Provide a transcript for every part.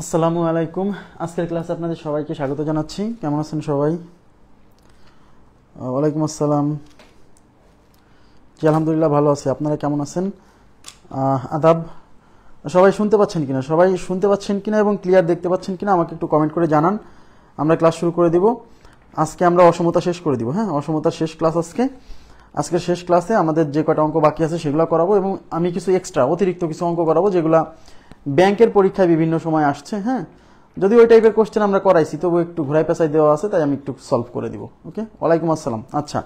আসসালামু আলাইকুম। আজকের ক্লাসে আপনাদের সবাইকে স্বাগত জানাচ্ছি। কেমন আছেন সবাই? ওয়ালাইকুম আসসালাম। জি আলহামদুলিল্লাহ ভালো আছি। আপনারা কেমন আছেন? আদাব। সবাই শুনতে পাচ্ছেন কিনা, এবং ক্লিয়ার দেখতে পাচ্ছেন কিনা আমাকে একটু কমেন্ট করে জানান। আমরা ক্লাস শুরু করে দিব। আজকে আমরা অসমতা শেষ করে দিব। হ্যাঁ, অসমতার শেষ ক্লাস আজকের শেষ ক্লাসে আমাদের যে কয়টা অঙ্ক বাকি আছে সেগুলো করাবো, এবং আমি কিছু অতিরিক্ত কিছু অঙ্ক করাবো যেগুলো ব্যাংকের পরীক্ষায় বিভিন্ন সময় আসছে। হ্যাঁ, যদি ওই টাইপের কোশ্চেন আমরা করাইছি তবু একটু ঘুরাই পেঁচাই দেওয়া আছে, তাই আমি একটু সলভ করে দিব। ওকে, ওয়ালাইকুম আসসালাম। আচ্ছা,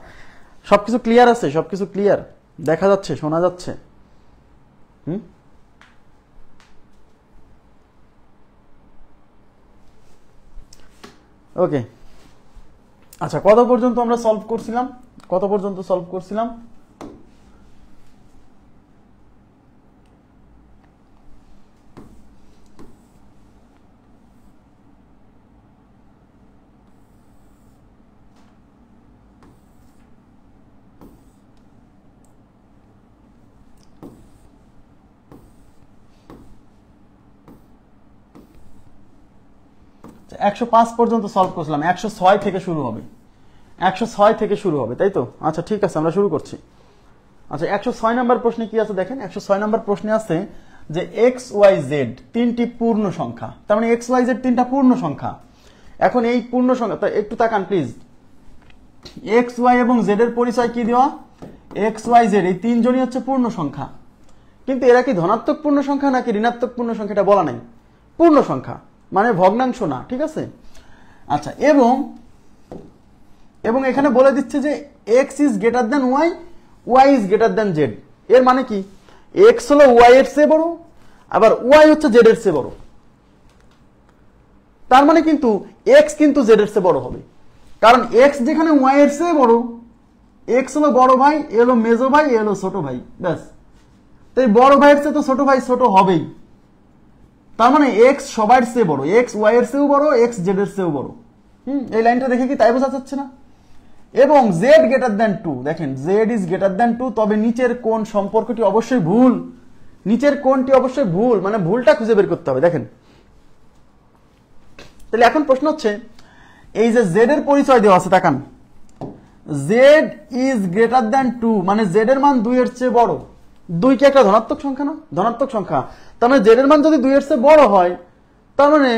সবকিছু ক্লিয়ার আছে? সবকিছু ক্লিয়ার দেখা যাচ্ছে, শোনা যাচ্ছে? ওকে, আচ্ছা, কত পর্যন্ত আমরা সলভ করছিলাম? একশো 5 পর্যন্ত সলভ করছিলাম। 106 থেকে শুরু হবে, তাই তো? আচ্ছা ঠিক আছে, আমরা শুরু করছি। আচ্ছা, 106 নম্বর প্রশ্নে কি আছে দেখেন। 106 নম্বর প্রশ্নে আছে যে এক্স ওয়াই জেড তিনটি পূর্ণ সংখ্যা। তার মানে এক্স ওয়াই জেড তিনটা পূর্ণ সংখ্যা। এখন এই পূর্ণ সংখ্যা, একটু তাকান প্লিজ। এক্স ওয়াই এবং জেড এর পরিচয় কি দেওয়া? এক্স ওয়াই জেড এই তিনজনই হচ্ছে পূর্ণ সংখ্যা, কিন্তু এরা কি ধনাত্মক পূর্ণ সংখ্যা নাকি ঋণাত্মক পূর্ণ সংখ্যা এটা বলা নাই। পূর্ণ সংখ্যা মানে ভগ্নাংশ না, ঠিক আছে? আচ্ছা, এবং এখানে বলে দিচ্ছে যে X is greater than Y, Y is greater than Z. এর মানে কি? এক্স হলো ওয়াই এর চেয়ে বড়, আবার ওয়াই হচ্ছে জেড এর চেয়ে বড়। তার মানে কিন্তু এক্স কিন্তু জেড এর চেয়ে বড় হবে, কারণ এক্স যেখানে ওয়াই এর চেয়ে বড়, এক্স হলো বড় ভাই, এ হলো মেজো ভাই, এ হলো ছোট ভাই, ব্যাস। তাই বড় ভাইয়ের চেয়ে তো ছোট ভাই ছোট হবেই। তার মানে এক্স সবার চেয়ে বড়, এক্স ওয়াই এর চেয়েও বড়, এক্স জেড এর চেয়েও বড়। এই লাইনটা দেখে কি তাই বোঝা যাচ্ছে না? এবং জেড গ্রেটার দেন 2, দেখেন জেড ইজ গ্রেটার দেন 2, তবে নিচের কোন সম্পর্কটি অবশ্যই ভুল। নিচের কোনটি অবশ্যই ভুল, মানে ভুলটা খুঁজে বের করতে হবে। দেখেন, তাহলে এখন প্রশ্ন হচ্ছে এই যে জেড এর পরিচয় দেওয়া আছে, তাকান। জেড ইজ গ্রেটার দেন 2 মানে জেড এর মান 2 এর চেয়ে বড়। 2 কি একটা ধনাত্মক সংখ্যা না? ধনাত্মক সংখ্যা। তার মানে জেড এর মান যদি 2 এর চেয়ে বড় হয়, তার মানে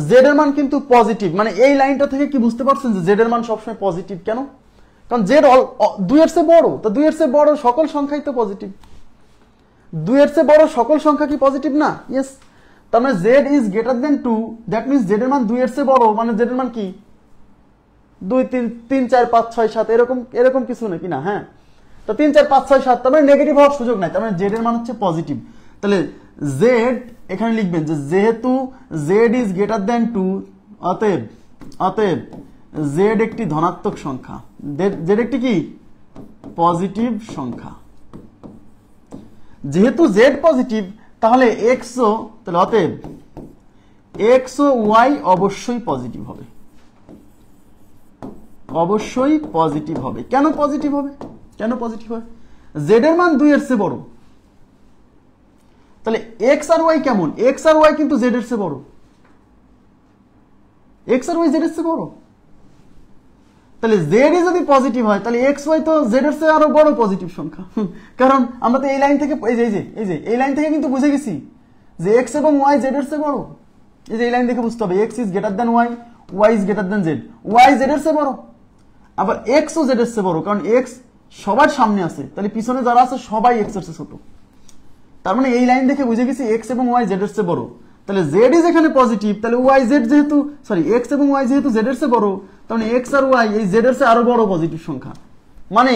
জেড এর মান কিন্তু পজিটিভ। মানে এই লাইনটা থেকে কি বুঝতে পারছেন যে জেড এর মান সবসময় পজিটিভ? কেন? কারণ জেড 2 এর চেয়ে বড়, তো 2 এর চেয়ে বড় সকল সংখ্যাই তো পজিটিভ। 2 এর চেয়ে বড় সকল সংখ্যা কি পজিটিভ না? ইয়েস। তার মানে Z is greater then 2, that means Z এর মান 2 এর চেয়ে বড়, মানে জেড এর মান কি 2 3 3 4 5 6 7 এরকম কিছু নাকি না? হ্যাঁ, তো 3 4 5 6 7, তার মানে নেগেটিভ হওয়ার সুযোগ নাই। তার মানে জেড এর মান হচ্ছে পজিটিভ। তাহলে জেড এখানে লিখবেন যে যেহেতু জেড ইজ গ্রেটার দেন 2, অতএব জেড একটি ধনাত্মক সংখ্যা। জেড একটি কি? পজিটিভ সংখ্যা। যেহেতু জেড পজিটিভ, তাহলে অতএব এক্স ও ওয়াই অবশ্যই পজিটিভ হবে। অবশ্যই পজিটিভ হবে। কেন পজিটিভ হবে? জেড এর মান 2 এর চেয়ে বড়। তাহলে এক্স আর ওয়াই কেমন? এক্স আর ওয়াই কিন্তু জেড এর চেয়ে বড়। এক্স আর ওয়াই জেড এর চেয়ে বড়। তাহলে জেড যদি পজিটিভ হয়, তাহলে এক্স ওয়াই তো জেড এর চেয়ে আরো বড় পজিটিভ সংখ্যা। কারণ আমরা তো এই লাইন থেকে এই লাইন থেকে কিন্তু বুঝে গেছি যে এক্স এবং ওয়াই জেড এর চেয়ে বড়। এই লাইন দেখে বুঝতে হবে X is greater than Y, Y is greater than Z. Y Z এর চেয়ে বড়, আবার এক্স ও জেড এর চেয়ে বড়, কারণ এক্স সবার সামনে আছে, তাহলে পিছনে যারা আছে সবাই এক্স এর চেয়ে ছোট। তার মানে এই লাইন দেখে বুঝে গেছি এক্স এবং ওয়াই জেড এর চেয়ে বড়। তাহলে জেড ইজ এখানে পজিটিভ, তাহলে ওয়াই জেড যেহেতু এক্স এবং ওয়াই যেহেতু জেড এর চেয়ে বড়, তার মানে এক্স আর ওয়াই এই জেড এর চেয়ে আরো বড় পজিটিভ সংখ্যা। মানে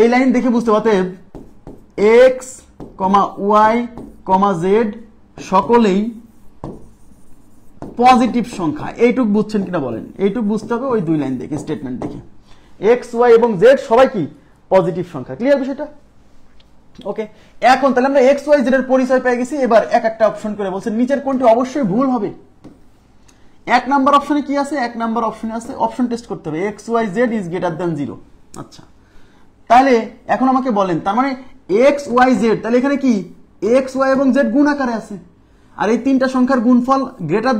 এই লাইন দেখে বুঝতে পারতে এক্স ওয়াই জেড সকলেই পজিটিভ সংখ্যা। এইটুক বুঝছেন কিনা বলেন? এইটুক বুঝতে হবে ওই দুই লাইন দেখে, স্টেটমেন্ট দেখে। এক্স ওয়াই এবং জেড সবাই কি পজিটিভ সংখ্যা। ক্লিয়ার বিষয়টা? ওকে, এখন তাহলে আমরা এক্স ওয়াই জেড এর পরিচয় পেয়ে গেছি। এবার এক একটা অপশন করে বলছে নিচের কোনটি অবশ্যই ভুল হবে। 1 নাম্বার অপশনে কি আছে? 1 নাম্বার অপশনে আছে, অপশন টেস্ট করতে হবে, X Y Z is greater than 0। আচ্ছা, তাহলে এখন আমাকে বলেন, তার মানে এক্স ওয়াই জেড, তাহলে এখানে কি এক্স ওয়াই এবং জেড গুণ আকারে আছে, আর এই তিনটা সংখ্যার গুণফল গ্রেটার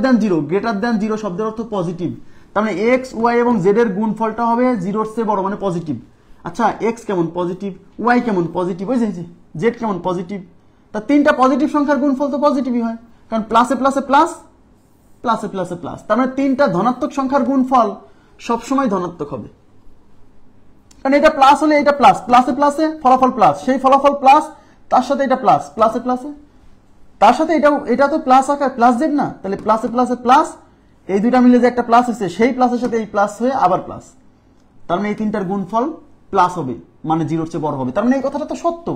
দ্যান জিরো শব্দের অর্থ পজিটিভ। তার মানে এক্স ওয়াই এবং জেড এর গুণফলটা হবে জিরোর চেয়ে বড়, মানে পজিটিভ। আচ্ছা এক্স কেমন পজিটিভ, ওয়াই কেমন পজিটিভ, ওই যে জেড কেমন পজিটিভ। তা তিনটা পজিটিভ সংখ্যার গুণফল তো পজিটিভই হয়, কারণ প্লাসে প্লাসে প্লাস, প্লাসে প্লাসে প্লাস। তার মানে তিনটা ধনাত্মক সংখ্যার গুণফল সবসময় ধনাত্মক হবে, কারণ এটা প্লাস হলে এটা প্লাস, প্লাসে প্লাসে ফলাফল প্লাস, সেই ফলাফল প্লাস, তার সাথে এটা প্লাস, প্লাসে প্লাসে তার সাথে এটা তো প্লাস আকার, প্লাস জেড না, তাহলে প্লাসে প্লাসে প্লাস, এই দুইটা মিলে যে একটা প্লাস হচ্ছে সেই প্লাসের সাথে এই প্লাস হয়ে আবার প্লাস। তার মানে এই তিনটার গুণফল প্লাস হবে, মানে জিরোর চেয়ে বড় হবে। তার মানে এই কথাটা তো সত্য,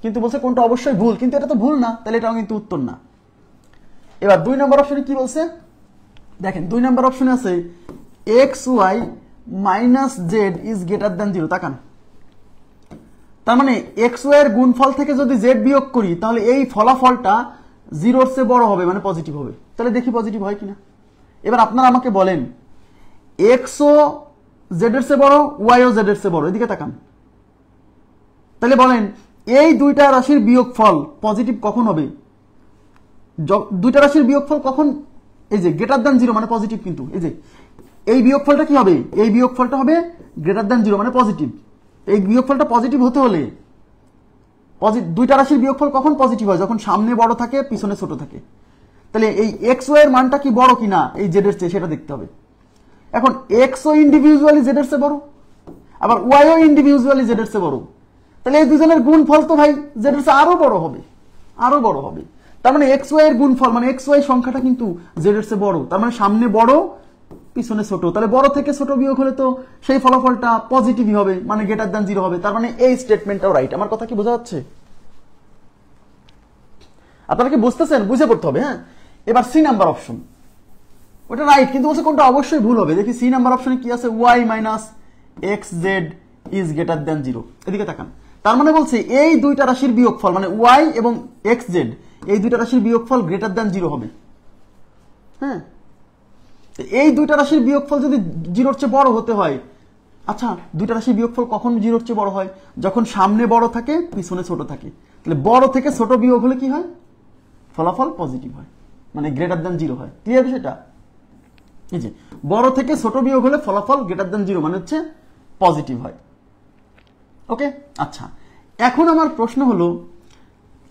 কিন্তু বলছে কোনটা অবশ্যই ভুল, কিন্তু এটা তো ভুল না, তাহলে এটাও কিন্তু উত্তর না। এবার 2 নম্বর অপশনে কি বলছে দেখেন, 2 নম্বর অপশনে আছে X Y minus Z is greater than zero. তাকান, তার মানে এক্স ওয়াই এর গুণফল থেকে যদি জেড বিয়োগ করি তাহলে এই ফলাফলটা জিরোর চেয়ে বড় হবে, মানে পজিটিভ হবে। তাহলে দেখি পজিটিভ হয় কিনা। এবার আপনারা আমাকে বলেন এক্সও জেড এর চেয়ে বড়, ওয়াইও জেড এর চেয়ে বড়, এদিকে তাকান। তাহলে বলেন এই দুইটা রাশির বিয়োগফল পজিটিভ কখন হবে? দুইটা রাশির বিয়োগফল কখন, এই যে গ্রেটার দ্যান জিরো মানে পজিটিভ, কিন্তু এই যে এই বিয়োগফলটা কি হবে, এই বিয়োগফলটা হবে গ্রেটার দ্যান জিরো মানে পজিটিভ। এই বিয়োগফলটা পজিটিভ হতে হলে দুইটা রাশির বিয়োগফল কখন পজিটিভ হয়? যখন সামনে বড় থাকে পিছনে ছোট থাকে। তাহলে এই এক্স ওয়াই এর মানটা কি বড় কিনা এই জেড এর চেয়ে সেটা দেখতে হবে। এখন এক্স ও ইন্ডিভিজুয়ালি জেড এর চেয়ে বড়, আবার ওয়াই ও ইন্ডিভিজুয়ালি জেড এর চেয়ে বড়, তাহলে এই দুজনের গুণফল তো ভাই জেড এর চেয়ে আরো বড় হবে, আরো বড় হবে। তার মানে এক্স ওয়াই এর গুণফল মানে এক্স ওয়াই সংখ্যাটা কিন্তু জেড এর চেয়ে বড়, তার মানে সামনে বড় পিছনে ছোট, তাহলে বড় থেকে ছোট বিয়োগ হলে তো সেই ফলাফলটা পজিটিভই হবে, মানে গ্রেটার দ্যান জিরো হবে। তার মানে এই স্টেটমেন্টটাও রাইট। আমার কথা কি বোঝা যাচ্ছে? আপনারা কি বুঝতেছেন? বুঝে পড়তে হবে। হ্যাঁ, এবার সি নাম্বার অপশন, ওটা রাইট, কিন্তু বলছে কোনটা অবশ্যই ভুল হবে। দেখি সি নাম্বার অপশনে কি আছে, Y minus X Z is greater than zero. এদিকে তাকান, তার মানে বলছে এই দুইটা রাশির বিয়োগফল মানে ওয়াই এবং এক্স জেড, এই দুইটা রাশির বিয়োগফল গ্রেটার দ্যান জিরো হবে। হ্যাঁ, এই দুইটা রাশির বিয়োগফল যদি জিরোর চেয়ে বড় হতে হয়, আচ্ছা দুইটা রাশির বিয়োগফল কখন জিরোর চেয়ে বড় হয়? যখন সামনে বড় থাকে পিছনে ছোট থাকে। তাহলে বড় থেকে ছোট বিয়োগ হলে কি হয়? ফলাফল পজিটিভ হয়, মানে গ্রেটার দ্যান জিরো হয়। ক্লিয়ার বিষয়টা? এই যে বড় থেকে ছোট বিয়োগ হলে ফলাফল গ্রেটার দ্যান জিরো মানে হচ্ছে পজিটিভ হয়। ওকে, আচ্ছা এখন আমার প্রশ্ন হলো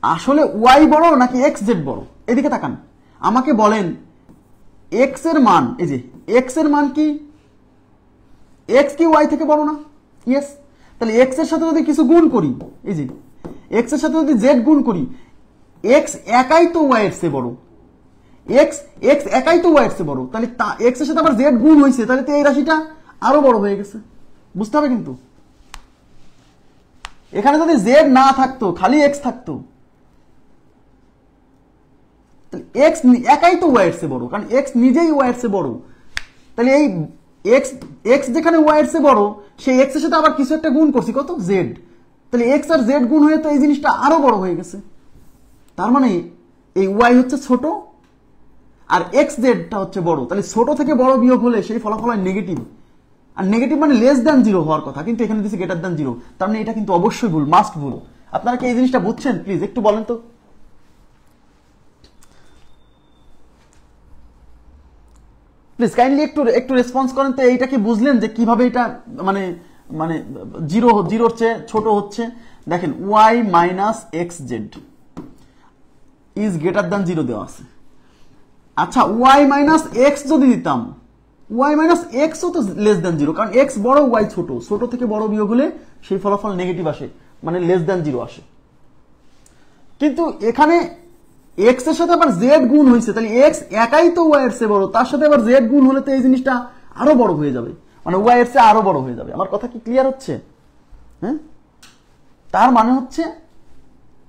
আসলে ওয়াই বড় নাকি এক্স জেড বড়? এদিকে তাকান, আমাকে বলেন এক্স এর মান, এই যে এক্স এর মান কি, এক্স কি ওয়াই থেকে বড় না? ইয়েস। তাহলে এক্স এর সাথে যদি কিছু গুণ করি, এই যে এক্স এর সাথে যদি জেড গুণ করি, এক্স একাই তো ওয়াই এর চেয়ে বড়, এক্স একাই তো ওয়াই এর চেয়ে বড়, তাহলে এক্স এর সাথে আবার জেড গুণ হয়েছে, তাহলে তো এই রাশিটা আরো বড় হয়ে গেছে। বুঝতে হবে কিন্তু এখানে যদি জেড না থাকতো খালি এক্স থাকতো, এক্স একাই তো ওয়াই এর চেয়ে বড়, কারণ এক্স নিজেই ওয়াই এর চেয়ে বড়। তাহলে এই এক্স যেখানে ওয়াই এর চেয়ে বড়, সেই এক্স এর সাথে আবার কিছু একটা গুণ করছি, কত? জেড। তাহলে এক্স আর জেড গুণ হয়ে তো এই জিনিসটা আরো বড় হয়ে গেছে। তার মানে এই ওয়াই হচ্ছে ছোট আর এক্স জেডটা হচ্ছে বড়। তাহলে ছোট থেকে বড় বিয়োগ হলে সেই ফলাফল হয় নেগেটিভ, আর নেগেটিভ মানে লেস দ্যান জিরো হওয়ার কথা, কিন্তু এখানে দিচ্ছে গ্রেটার দ্যান জিরো। তার মানে এটা কিন্তু অবশ্যই ভুল, মাস্ট ভুল। আপনারা কি এই জিনিসটা বুঝছেন? প্লিজ একটু বলেন তো। প্লিজ কাইন্ডলি একটু রেসপন্স করেন তো। এইটা কি বুঝলেন যে কিভাবে এটা মানে মানে জিরোর চেয়ে ছোট হচ্ছে? দেখেন Y minus X Z is greater than zero দেওয়া আছে। আচ্ছা ওয়াই মাইনাস এক্স যদি দিতাম, ওয়াই মাইনাস এক্সও তো লেস দ্যান জিরো, কারণ এক্স বড় ওয়াই ছোট, ছোট থেকে বড় বিয়োগ হলে সেই ফলাফল নেগেটিভ আসে, মানে লেস দ্যান জিরো আসে। কিন্তু এখানে এক্স এর সাথে আবার জেড গুণ হয়েছে, তাহলে এক্স একাই তো ওয়াই এর চেয়ে বড়, তার সাথে আবার জেড গুণ হলে তো এই জিনিসটা আরো বড় হয়ে যাবে, মানে ওয়াই এর চেয়ে আরো বড় হয়ে যাবে। আমার কথা কি ক্লিয়ার হচ্ছে? হ্যাঁ, তার মানে হচ্ছে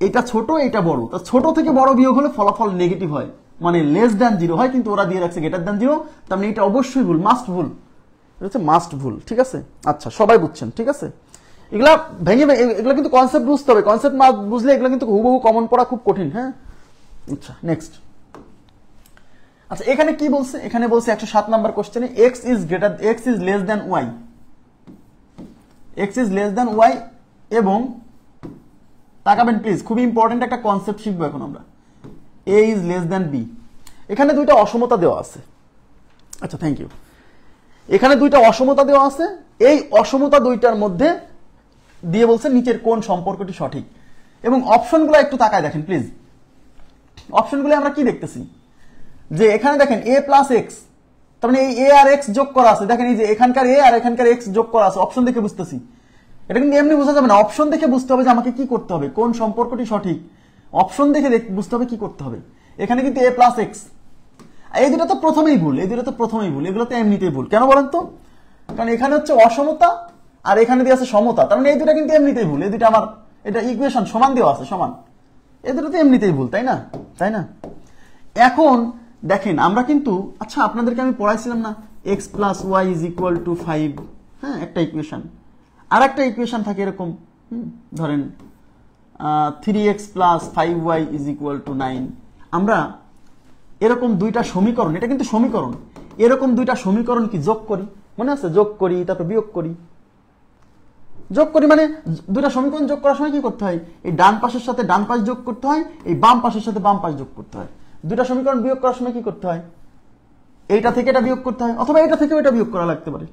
এটা ছোট এটা বড়, তা ছোট থেকে বড় বিয়োগ হলে ফলাফল নেগেটিভ হয়, মানে লেস দ্যান জিরো হয়, কিন্তু ওরা দিয়ে রাখছে গ্রেটার দ্যান জিরো। তার মানে এটা অবশ্যই ভুল, মাস্ট ভুল, এটা হচ্ছে মাস্ট ভুল। ঠিক আছে, আচ্ছা সবাই বুঝছেন? ঠিক আছে, এগুলা ভেঙে এগুলো কিন্তু কনসেপ্ট বুঝতে হবে, কনসেপ্ট না বুঝলে এগুলো কিন্তু হুবহু কমন পড়া খুব কঠিন। হ্যাঁ, আচ্ছা নেক্সট। আচ্ছা এখানে কি বলছে? এখানে বলছে 107 নাম্বার কোশ্চেনে X is less than Y, X is less than Y, এবং তাকাবেন প্লিজ, খুবই ইম্পর্টেন্ট একটা কনসেপ্ট শিখবো এখন আমরা। এ ইজ লেস দ্যান বি। এখানে দুইটা অসমতা দেওয়া আছে। আচ্ছা, থ্যাংক ইউ। এখানে দুইটা অসমতা দেওয়া আছে, এই অসমতা দুইটার মধ্যে দিয়ে বলছে নিচের কোন সম্পর্কটি সঠিক। এবং অপশনগুলো একটু তাকায় দেখেন প্লিজ। অপশনগুলো আমরা কি দেখতেছি, যে এখানে দেখেন এ প্লাস এক্স, তার মানে এই এ আর এক্স যোগ করা আছে। দেখেন এই যে এখানকার এ আর এখানকার এক্স যোগ করা আছে, অপশন দেখে বুঝতেছি। এটা কিন্তু এমনি বোঝা যাবে না, অপশন দেখে বুঝতে হবে যে আমাকে কি করতে হবে, কোন সম্পর্কটি সঠিক। অপশন দেখে বুঝতে হবে কি করতে হবে। এখানে কিন্তু এ প্লাস এক্স, এই দুটো তো প্রথমেই ভুল, এই দুটো তো প্রথমেই ভুল, এগুলো তো এমনিতেই ভুল। কেন বলেন তো? কারণ এখানে হচ্ছে অসমতা আর এখানে দিয়ে আছে সমতা, তার মানে এই দুটো কিন্তু এমনিতেই ভুল। এই দুটো আমার এটা ইকুয়েশন সমান দেওয়া আছে, সমান, এই দুটো তো এমনিতেই ভুল, তাই না? তাই না? এখন দেখেন আমরা কিন্তু, আচ্ছা আপনাদেরকে আমি পড়াইছিলাম না X plus Y is equal to 5, হ্যাঁ একটা ইকুয়েশন। আর একটা ইকুয়েশন থাকে এরকম, ধরেন 3x plus 5y is equal two 9। আমরা এরকম দুইটা সমীকরণ, এটা কিন্তু সমীকরণ, এরকম দুইটা সমীকরণ কি যোগ করি, মনে আছে? যোগ করি, তারপর বিয়োগ করি। যোগ করি মানে দুইটা সমীকরণ যোগ করার সময় কি করতে হয়, এই ডান পাশের সাথে ডান পাশ যোগ করতে হয়, এই বাম পাশের সাথে বাম পাশ যোগ করতে হয়। দুইটা সমীকরণ বিয়োগ করার সময় কি করতে হয়, এইটা থেকে এটা বিয়োগ করতে হয়, অথবা এটা থেকে এটা বিয়োগ করা লাগতে পারে।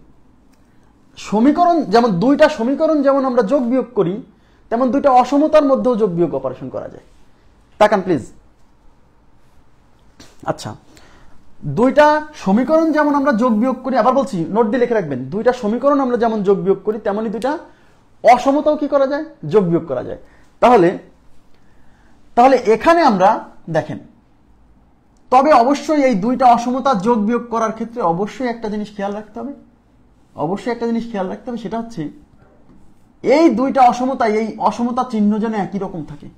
সমীকরণ যেমন দুইটা সমীকরণ যেমন আমরা যোগ বিয়োগ করি, তেমন দুইটা অসমতার মধ্যেও যোগ বিয়োগ অপারেশন করা যায়। তাকান প্লিজ। আচ্ছা, দুইটা সমীকরণ যেমন আমরা যোগ বিয়োগ করি, আবার বলছি নোট দিয়ে লিখে রাখবেন, দুইটা সমীকরণ আমরা যেমন যোগ বিয়োগ করি তেমনি দুইটা অসমতাও কি করা যায়, যোগ বিয়োগ করা যায়। তাহলে এখানে আমরা দেখেন, তবে অবশ্যই এই দুইটা অসমতা যোগ বিয়োগ করার ক্ষেত্রে অবশ্যই একটা জিনিস খেয়াল রাখতে হবে, অবশ্যই একটা জিনিস খেয়াল রাখতে হবে, সেটা হচ্ছে এই দুইটা অসমতা, এই অসমতা চিহ্ন যেন একই রকম থাকে।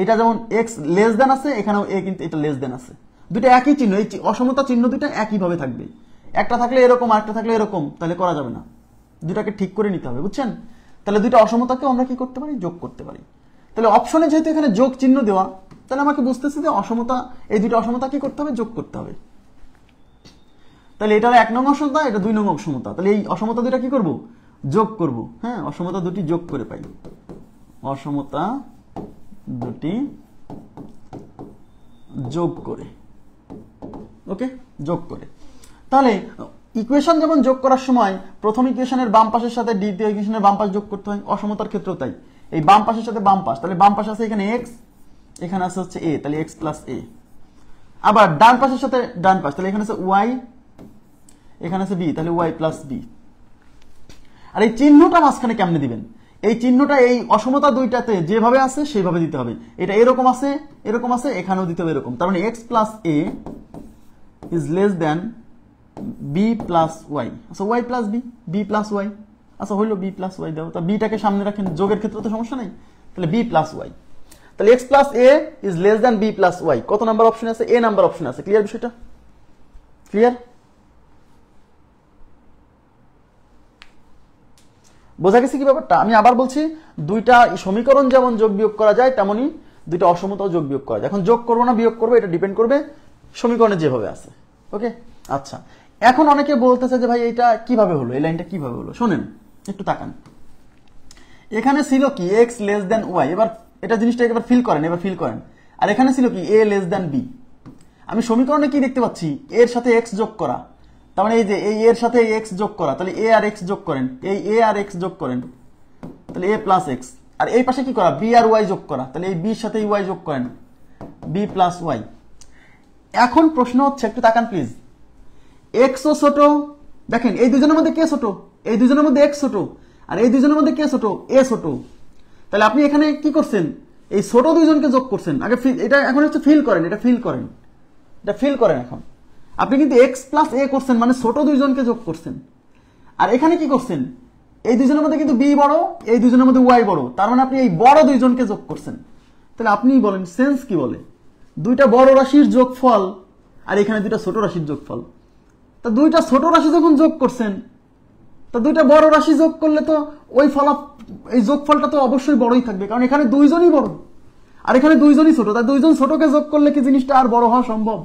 এটা যেমন এক্স লেস দেন আছে, এখানেও এ কিন্তু এটা লেস দেন আছে, দুইটা একই চিহ্ন, এই অসমতা চিহ্ন দুইটা একইভাবে থাকবে। একটা থাকলে এরকম, আরেকটা থাকলে এরকম, তাহলে করা যাবে না। দুটাকে ঠিক করে নিতে হবে, বুঝছেন? তাহলে দুইটা অসমতাকেও আমরা কি করতে পারি, যোগ করতে পারি। তাহলে অপশনে যেহেতু এখানে যোগ চিহ্ন দেওয়া, তাহলে আমাকে বুঝতেছে যে অসমতা, এই দুইটা অসমতা কি করতে হবে, যোগ করতে হবে। তাহলে এটা 1 নং অসমতা, এটা 2 নং অসমতা, তাহলে এই অসমতা দুইটা কি করব, যোগ করব। হ্যাঁ, অসমতা দুটি যোগ করে পাই, অসমতা দুটি যোগ করে, ওকে, যোগ করে। তাহলে ইকুয়েশন যেমন যোগ করার সময় প্রথম ইকুয়েশনের বাম পাশের সাথে দ্বিতীয় ইকুয়েশনের বাম পাশ যোগ করতে হয়, অসমতার ক্ষেত্রেও তাই। এই বাম পাশের সাথে বাম পাশ, তাহলে বাম পাশে আছে এখানে এক্স, এখানে আছে হচ্ছে এ, তাহলে এক্স প্লাস এ। আবার ডান পাশের সাথে ডান পাশ, তাহলে এখানে আছে ওয়াই, এখানে আছে বি, তাহলে ওয়াই প্লাস বি। আর এই চিহ্নটা মাঝখানে কেমনে দিবেন, এই চিহ্নটা এই অসমতা দুইটাতে যেভাবে আছে সেইভাবে দিতে হবে। এটা এরকম আছে, এরকম আছে, এখানেও দিতে হবে এরকম। তার মানে X plus A is less than B plus Y. আচ্ছা, Y plus B, B plus Y, আচ্ছা হইলো বি প্লাস ওয়াই দাও, তা বিটাকে সামনে রাখেন, যোগের ক্ষেত্রে তো সমস্যা নেই। তাহলে বি প্লাস ওয়াই, তাহলে X plus A is less than B plus Y. কত নাম্বার অপশন আছে? এ নাম্বার অপশন আছে। ক্লিয়ার বিষয়টা? ক্লিয়ার? বোঝা গেছে কি ব্যাপারটা? আমি আবার বলছি, দুইটা সমীকরণ যেমন যোগ বিয়োগ করা যায়, তেমনি দুইটা অসমতাও যোগ বিয়োগ করা যায়। এখন যোগ করবো না বিয়োগ করবো, এটা ডিপেন্ড করবে সমীকরণে যেভাবে আছে। ওকে, আচ্ছা। এখন অনেকে বলতেছে যে ভাই এটা কিভাবে হলো, এই লাইনটা কিভাবে হলো? শোনেন, একটু তাকান। এখানে ছিল কি এক্স লেস দেন ওয়াই, এবার এটা জিনিসটা এবার ফিল করেন, এবার ফিল করেন। আর এখানে ছিল কি এ লেস দেন বি। আমি সমীকরণে কি দেখতে পাচ্ছি, এর সাথে এক্স যোগ করা, তার মানে এই যে এই এর সাথে এক্স যোগ করা, তাহলে এ আর এক্স যোগ করেন, এই এ আর এক্স যোগ করেন, তাহলে এ প্লাস এক্স। আর এই পাশে কি করা, বি আর ওয়াই যোগ করা, তাহলে এই বির সাথে ওয়াই যোগ করেন, বি প্লাস ওয়াই। এখন প্রশ্ন হচ্ছে, একটু তাকান প্লিজ, এক্স ও ছোট, দেখেন এই দুজনের মধ্যে কে ছোট, এই দুজনের মধ্যে এক্স ছোট, আর এই দুজনের মধ্যে কে ছোট, এ ছোট। তাহলে আপনি এখানে কি করছেন, এই ছোট দুইজনকে যোগ করছেন। আগে এটা এখন হচ্ছে ফিল করেন, এটা ফিল করেন, এটা ফিল করেন। এখন আপনি কিন্তু এক্স প্লাস এ করছেন, মানে ছোট দুইজনকে যোগ করছেন। আর এখানে কি করছেন, এই দুজনের মধ্যে কিন্তু বি বড়, এই দুজনের মধ্যে ওয়াই বড়, তার মানে আপনি এই বড় দুইজনকে যোগ করছেন। তাহলে আপনি বলেন সেন্স কি বলে, দুইটা বড় রাশির যোগফল আর এখানে দুইটা ছোট রাশির যোগফল। তা দুইটা ছোট রাশি যখন যোগ করছেন, তা দুইটা বড় রাশি যোগ করলে তো ওই এই যোগফলটা তো অবশ্যই বড়ই থাকবে, কারণ এখানে দুইজনই বড় আর এখানে দুইজনই ছোট। তাই দুইজন ছোটকে যোগ করলে কি জিনিসটা আর বড় হওয়া সম্ভব?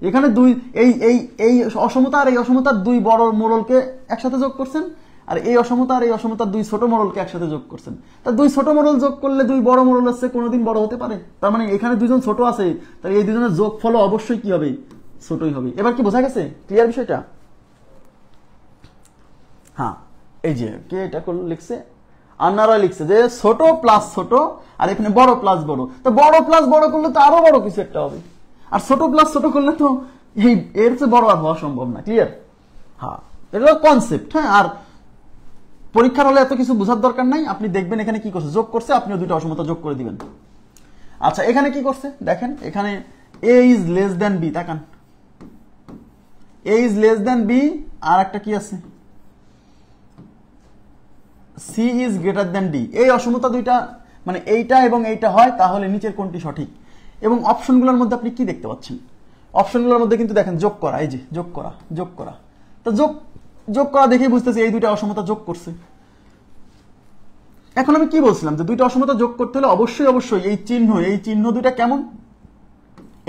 এখানে দুই এই এই এই অসমতা আর এই অসমতার দুই বড় মোড়লকে একসাথে যোগ করছেন, আর এই অসমতা আর এই অসমতার দুই ছোট মোড়লকে একসাথে যোগ করছেন। তা দুই ছোট মোড়ল যোগ করলে দুই বড় মোড়ল হচ্ছে কোনোদিন বড় হতে পারে? তার মানে এখানে দুজন ছোট আছে, তাহলে এই দুজনের যোগ ফল অবশ্যই কি হবে? ছোটই হবে। এবার কি বোঝা গেছে? ক্লিয়ার বিষয়টা? হ্যাঁ, এই যে কে এটা লিখছে, আন্নারা লিখছে যে ছোট প্লাস ছোট, আর এখানে বড় প্লাস বড়। তো বড় প্লাস বড় করলে তো আরো বড় কিছু একটা হবে, আর ছোট প্লাস ছোট করলে তো এই এর চেয়ে বড় আর হওয়া সম্ভব না। ক্লিয়ার? হ্যাঁ, এটা কনসেপ্ট। হ্যাঁ, আর পরীক্ষার হলে এত কিছু বোঝার দরকার নাই। আপনি দেখবেন এখানে কি করছে, যোগ করছে, আপনিও দুইটা অসমতা যোগ করে দিবেন। আচ্ছা, এখানে কি করছে দেখেন, এখানে A is less than B. তাকান, A is less than B, আর একটা কি আছে, C is greater than D. এই অসমতা দুইটা মানে এইটা এবং এইটা হয়, তাহলে নিচের কোনটি সঠিক? এবং অপশনগুলোর মধ্যে আপনি কি দেখতে পাচ্ছেন? অপশনগুলোর মধ্যে কিন্তু দেখেন যোগ করা, এই যে যোগ করা, যোগ করা। তো যোগ করা দেখেই বুঝতেছি এই দুইটা অসমতা যোগ করছে। এখন আমি কি বলছিলাম, যে দুইটা অসমতা যোগ করতে হলে অবশ্যই অবশ্যই এই চিহ্ন দুইটা কেমন?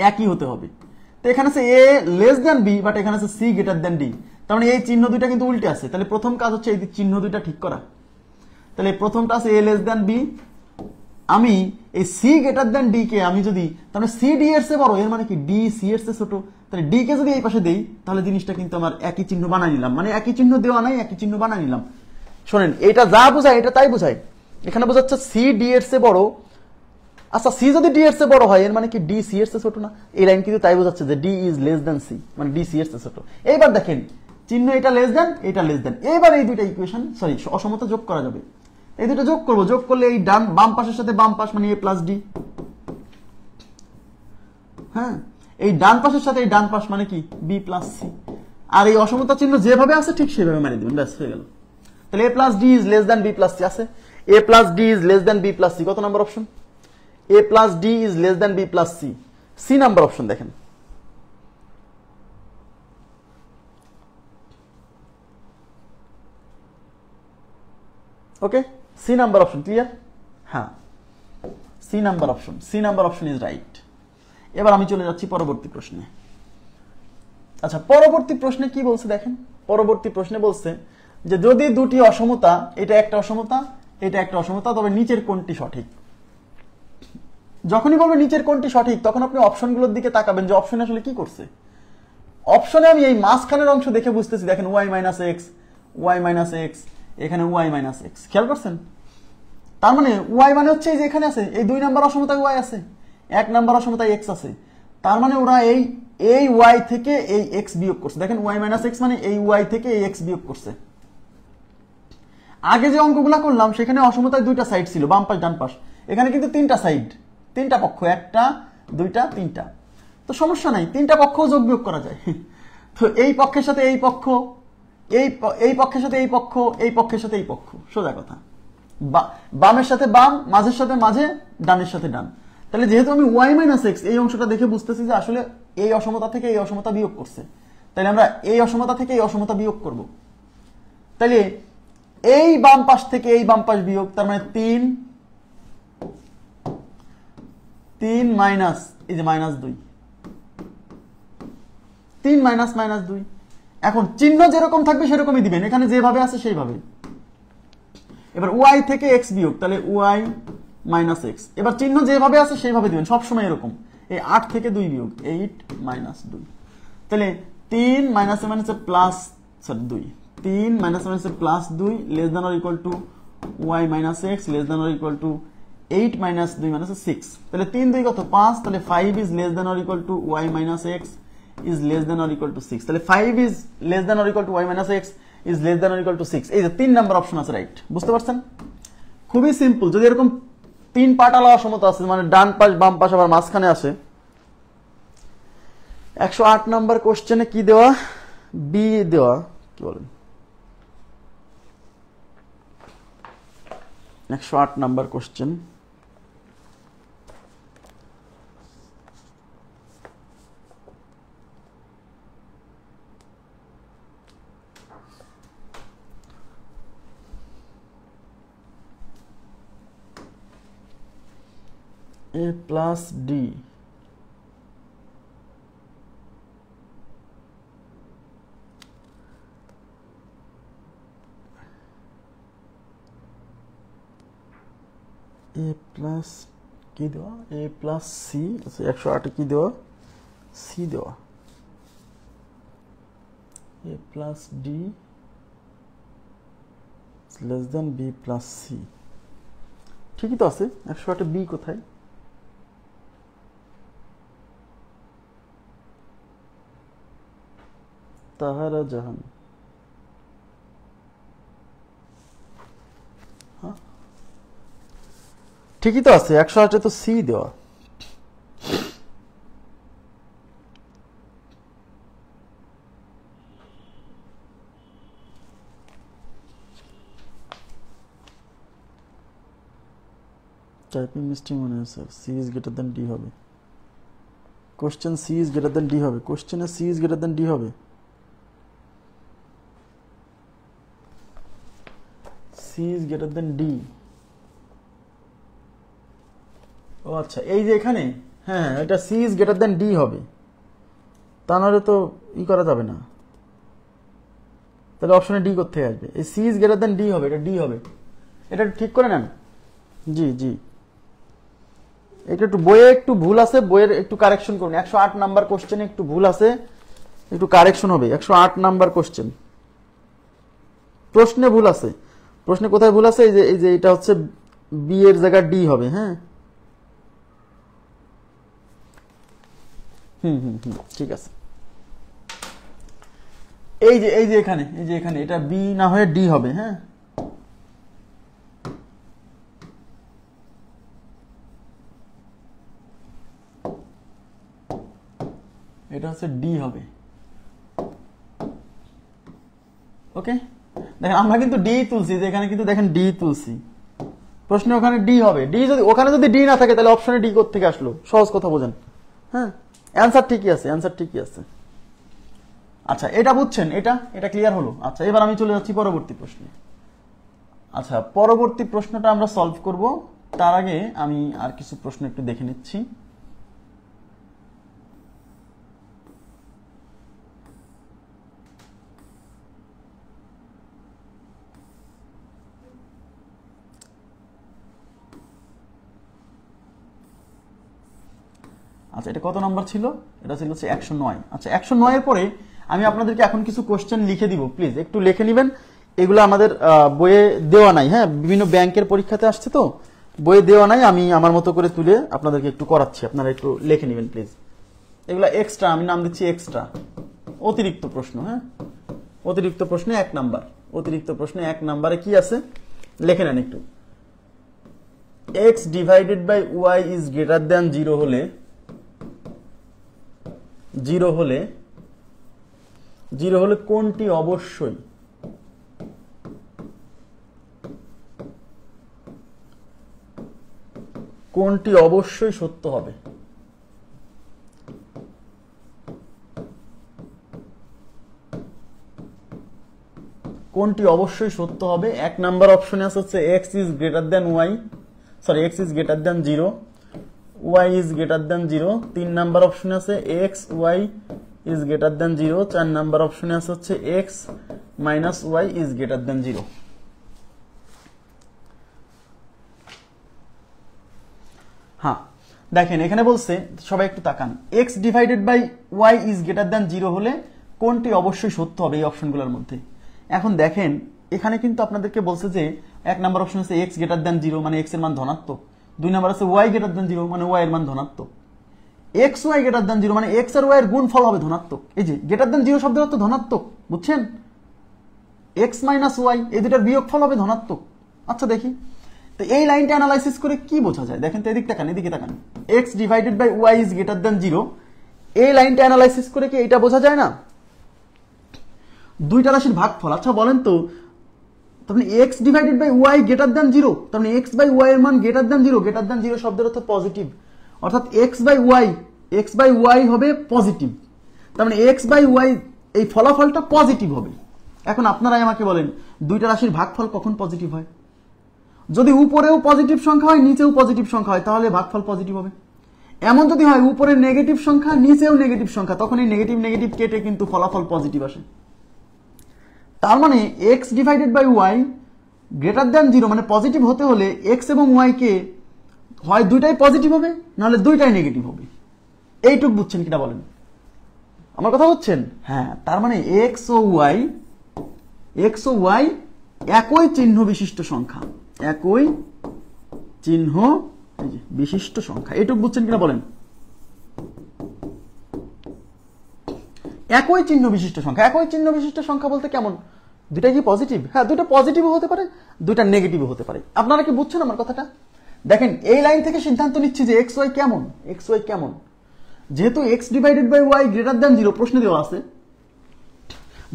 একই হতে হবে। তো এখানে আছে A less than B, but এখানে আছে সি গ্রেটার দেন ডি। তার মানে এই চিহ্ন দুইটা কিন্তু উল্টে আছে। তাহলে প্রথম কাজ হচ্ছে এই চিহ্ন দুইটা ঠিক করা। তাহলে প্রথমটা আছে এ লেস দেন বি, আমি এই সি গ্রেটার দেন ডি কে আমি যদি, তাহলে সি ডি এর চেয়ে বড়, এর মানে কি ডি সি এর চেয়ে ছোট। তাহলে ডি কে যদি এই পাশে দেই, তাহলে জিনিসটা কিন্তু আমার একই চিহ্ন বানাই নিলাম, মানে একই চিহ্ন দেওয়া নাই, একই চিহ্ন বানাই নিলাম। শোনেন, এটা যা বোঝায় এটা তাই বোঝায়। এখানে বোঝাচ্ছে সি ডি এর চেয়ে বড়। আচ্ছা, সি যদি ডি এর চেয়ে বড় হয়, এর মানে কি ডি সি এর চেয়ে ছোট না? এই লাইন কিন্তু তাই বোঝাচ্ছে যে D is less than C, মানে ডি সি এর চেয়ে ছোট। এইবার দেখেন চিহ্ন এটা লেস দেন, এটা লেস দেন। এইবার এই দুইটা ইকুয়েশন অসমতা যোগ করা যাবে। এই দুটো যোগ করবো, যোগ করলে এই বাম পাশের সাথে বাম পাশ মানে এ প্লাস ডি। হ্যাঁ, এই ডান পাশের সাথে এই ডান পাশ মানে কি বি প্লাস সি। আর এই অসমতা চিহ্ন যেভাবে আছে ঠিক সেভাবে মারিয়ে দিবেন, ব্যাস হয়ে গেল। তাহলে A plus D is less than B plus C আছে। A plus D is less than B plus C কত number option? A plus D is less than B plus C, C number option দেখেন। Okay, C number option clear? হ্যাঁ, C number option is right. এবার আমি চলে যাচ্ছি পরবর্তী প্রশ্নে। আচ্ছা, পরবর্তী প্রশ্নে কি বলছে দেখেন। পরবর্তী প্রশ্নে বলছে যে যদি দুটি অসমতা, এটা একটা অসমতা, এটা একটা অসমতা, তবে নিচের কোনটি সঠিক? যখনই বলবে নিচের কোনটি সঠিক, তখন আপনি অপশনগুলোর দিকে তাকাবেন যে অপশনে আসলে কি করছে। অপশনে আমি এই মাঝখানের অংশ দেখে বুঝতেছি, দেখেন ওয়াই মাইনাস এক্স, এখানে ওয়াই মাইনাস এক্স, খেয়াল করছেন? তার মানে ওয়াই মানে হচ্ছে এই যে এখানে আছে, এই 2 নাম্বার অসমতায় ওয়াই আছে, 1 নাম্বার অসমতায় এক্স আছে। তার মানে ওরা এই ওয়াই থেকে এই এক্স বিয়োগ করছে। দেখেন ওয়াই মাইনাস এক্স মানে এই ওয়াই থেকে এই এক্স বিয়োগ করছে। আগে যে অঙ্কগুলা করলাম সেখানে অসমতায় 2টা সাইড ছিল, বাম পাশ ডান পাশ। এখানে কিন্তু 3টা সাইড, 3টা পক্ষ, 1টা 2টা 3টা। তো সমস্যা নাই, 3টা পক্ষও যোগ বিয়োগ করা যায়। তো এই পক্ষের সাথে এই পক্ষ, এই পক্ষের সাথে এই পক্ষ, এই পক্ষের সাথে এই পক্ষ, সোজা কথা। বামের সাথে বাম, মাঝের সাথে মাঝে, ডানের সাথে ডান। তাহলে যেহেতু আমি ওয়াই মাইনাস এক্স এই অংশটা দেখে বুঝতেছি যে আসলে এই অসমতা থেকে এই অসমতা বিয়োগ করছে, তাহলে আমরা এই অসমতা থেকে এই অসমতা বিয়োগ করব। তাহলে এই বাম পাশ থেকে এই বাম পাশ বিয়োগ, তার মানে 3 মাইনাস এই যে -2, 3 মাইনাস -2। এখন চিহ্ন যেরকম থাকবে সেরকমই দিবেন, এখানে যেভাবে আছে সেইভাবে। এবার ওয়াই থেকে এক্স বিয়োগ, তাহলে ওয়াই মাইনাস এক্স। এবার চিহ্ন যেভাবে আছে সেইভাবে দিবেন, সবসময় এরকম। এই 8 থেকে 2 বিয়োগ, 8 মাইনাস 2। তাহলে 3 মাইনাস মাইনাসে প্লাস 2, 3 মাইনাস মাইনাসে plus 2 less than or equal to Y minus X less than or equal to 8 minus 2 minus 6। তাহলে 3 2 কত 5, তাহলে 5 is less than or equal to Y minus X is less than or equal to 6। তাহলে 5 is less than or equal to Y minus X is less than or equal to 6। এই যে 3 number option আছে, right. বুঝতে পারছেন? খুবই simple. যদি এরকম 3 পাটালা অসমতা আছে, মানে ডান পাশ বাম পাশ আবার মাঝখানে আসে, 108 নাম্বার কোশ্চেনে কি দেওয়া, বি দেওয়া, কি বলেন, 108 number question. a plus d A plus কি দেওয়া, এ প্লাস সি, 108 কি দেওয়া, সি দেওয়া, A plus D less than B plus C. ঠিকই তো আছে, 108 বি কোথায়? তাহারা জাহান, ঠিকই তো আছে, 108 তো সি দেওয়া। টাইপিং মিস্টেক মনে আছে, C is greater than D হবে। Question C is greater than D হবে, কোশ্চেনে C is greater than D হবে, C is greater than D. ও আচ্ছা, এই যে এখানে, হ্যাঁ হ্যাঁ, এটা C is greater than D হবে, তা নাহলে তো ই করা যাবে না, তাহলে অপশনে ডি করতে আসবে, এই C is greater than D হবে, এটা ডি হবে, এটা ঠিক করে নেন। জি জি, এটা একটু বইয়ে একটু ভুল আছে, বইয়ের একটু কারেকশন করুন, 108 নাম্বার কোশ্চেনে একটু ভুল আছে, একটু কারেকশন হবে। 108 নাম্বার কোশ্চেন, প্রশ্নে ভুল আছে, প্রশ্নে কোথায় ভুল আছে, এই যে এটা হচ্ছে বি এর জায়গা ডি হবে। হ্যাঁ ঠিক আছে। এই যে এখানে এটা বি না হয়ে ডি হবে। হ্যাঁ, এটা হচ্ছে ডি হবে। ওকে, দেখেন আমরা কিন্তু ডি তুলছি, এখানে কিন্তু দেখেন ডি তুলছি, প্রশ্নে ওখানে ডি হবে। ডি যদি ওখানে যদি ডি না থাকে তাহলে অপশনে ডি কোথা থেকে আসলো? সহজ কথা বোঝেন। হ্যাঁ, অ্যান্সার ঠিকই আছে, অ্যান্সার ঠিকই আছে। আচ্ছা, এটা বুঝছেন, এটা ক্লিয়ার হলো। আচ্ছা, এবার আমি চলে যাচ্ছি পরবর্তী প্রশ্নে। আচ্ছা, পরবর্তী প্রশ্নটা আমরা সলভ করব, তার আগে আমি আর কিছু প্রশ্ন একটু দেখে নিচ্ছি। আচ্ছা, এটা কত নাম্বার ছিল? এটা ছিল 109। আচ্ছা, 109 এর পরে আমি আপনাদেরকে এখন কিছু কোশ্চেন লিখে দিব, প্লিজ একটু লিখে নেবেন। এগুলো আমাদের বইয়ে দেওয়া নাই। হ্যাঁ, বিভিন্ন ব্যাংকের পরীক্ষাতে আসছে তো, বইয়ে দেওয়া নাই, আমি আমার মতো করে তুলে আপনাদেরকে একটু করাচ্ছি, আপনারা একটু লিখে নেবেন প্লিজ। এগুলো এক্সট্রা, আমি নাম দিচ্ছি এক্সট্রা, অতিরিক্ত প্রশ্ন। হ্যাঁ, অতিরিক্ত প্রশ্নে 1 নাম্বার, অতিরিক্ত প্রশ্নে 1 নাম্বারে কি আছে লিখে নেন একটু। x divided by y is greater than 0 হলে, 0 হলে কোনটি অবশ্যই, কোনটি অবশ্যই সত্য হবে? কোনটি অবশ্যই সত্য হবে? 1 নাম্বার অপশনে আছে হচ্ছে x is greater than y, sorry x is greater than 0, y is greater than 0। 3 number অপশনে আছে x y is greater than 0। 4 number অপশনে আছে হচ্ছে x minus y is greater than 0। হ্যাঁ, দেখেন এখানে বলছে, সবাই একটু তাকান, x divided by y is greater than 0 হলে কোনটি অবশ্যই সত্য হবে এই অপশনগুলোর মধ্যে। এখন দেখেন এখানে কিন্তু আপনাদেরকে বলছে যে 1 নাম্বার অপশন আছে x গ্রেটার দ্যান 0 মানে x এর মান ধনাত্মক, 2 নাম্বার আছে y গ্রেটার দ্যান 0 মানে y এর মান ধনাত্মক, x y গ্রেটার দ্যান 0 মানে x আর y এর গুণফল হবে ধনাত্মক। এই যে গ্রেটার দ্যান 0 শব্দের অর্থ ধনাত্মক, বুঝছেন? x মাইনাস y এই দুটার বিয়োগফল হবে ধনাত্মক। আচ্ছা দেখি তো এই লাইনটা অ্যানালাইসিস করে কি বোঝা যায়, দেখেন তো, এদিকে তাকান, এদিকে তাকান, x divided by y is greater than 0, এই লাইনটা অ্যানালাইসিস করে কি এটা বোঝা যায় না? দুইটা রাশির ভাগফল। আচ্ছা বলেন তো, তাহলে x divided by y greater than 0, তার মানে x বাই y এর মান গ্রেটার দ্যান 0, গ্রেটার দ্যান 0 শব্দের অর্থ পজিটিভ, অর্থাৎ x বাই y হবে পজিটিভ, তার মানে x বাই y এই ফলাফলটা পজিটিভ হবে। এখন আপনারাই আমাকে বলেন, দুইটা রাশির ভাগফল কখন পজিটিভ হয়? যদি উপরেও পজিটিভ সংখ্যা হয়, নিচেও পজিটিভ সংখ্যা হয়, তাহলে ভাগফল পজিটিভ হবে। এমন যদি হয় উপরে নেগেটিভ সংখ্যা, নিচেও নেগেটিভ সংখ্যা, তখন এই নেগেটিভ নেগেটিভ কেটে কিন্তু ফলাফল পজিটিভ আসে। তার মানে x divided by y greater than 0 মানে পজিটিভ হতে হলে x এবং y কে হয় দুইটাই পজিটিভ হবে, নাহলে দুইটাই নেগেটিভ হবে। এইটুক বুঝছেন কিনা বলেন? আমার কথা বুঝছেন? হ্যাঁ, তার মানে এক্স ও ওয়াই একই চিহ্ন বিশিষ্ট সংখ্যা, একই চিহ্ন বিশিষ্ট সংখ্যা। এইটুক বুঝছেন কিনা বলেন? একই চিহ্ন বিশিষ্ট সংখ্যা। একই চিহ্ন বিশিষ্ট সংখ্যা বলতে কেমন? দুইটা কি পজিটিভ? হ্যাঁ, দুইটা পজিটিভও হতে পারে, দুইটা নেগেটিভও হতে পারে। আপনারা কি বুঝছেন আমার কথাটা? দেখেন, এই লাইন থেকে সিদ্ধান্ত নিচ্ছি যে এক্স ওয়াই কেমন, এক্স ওয়াই কেমন। যেহেতু X divided by Y greater than 0 প্রশ্নে দেওয়া আছে,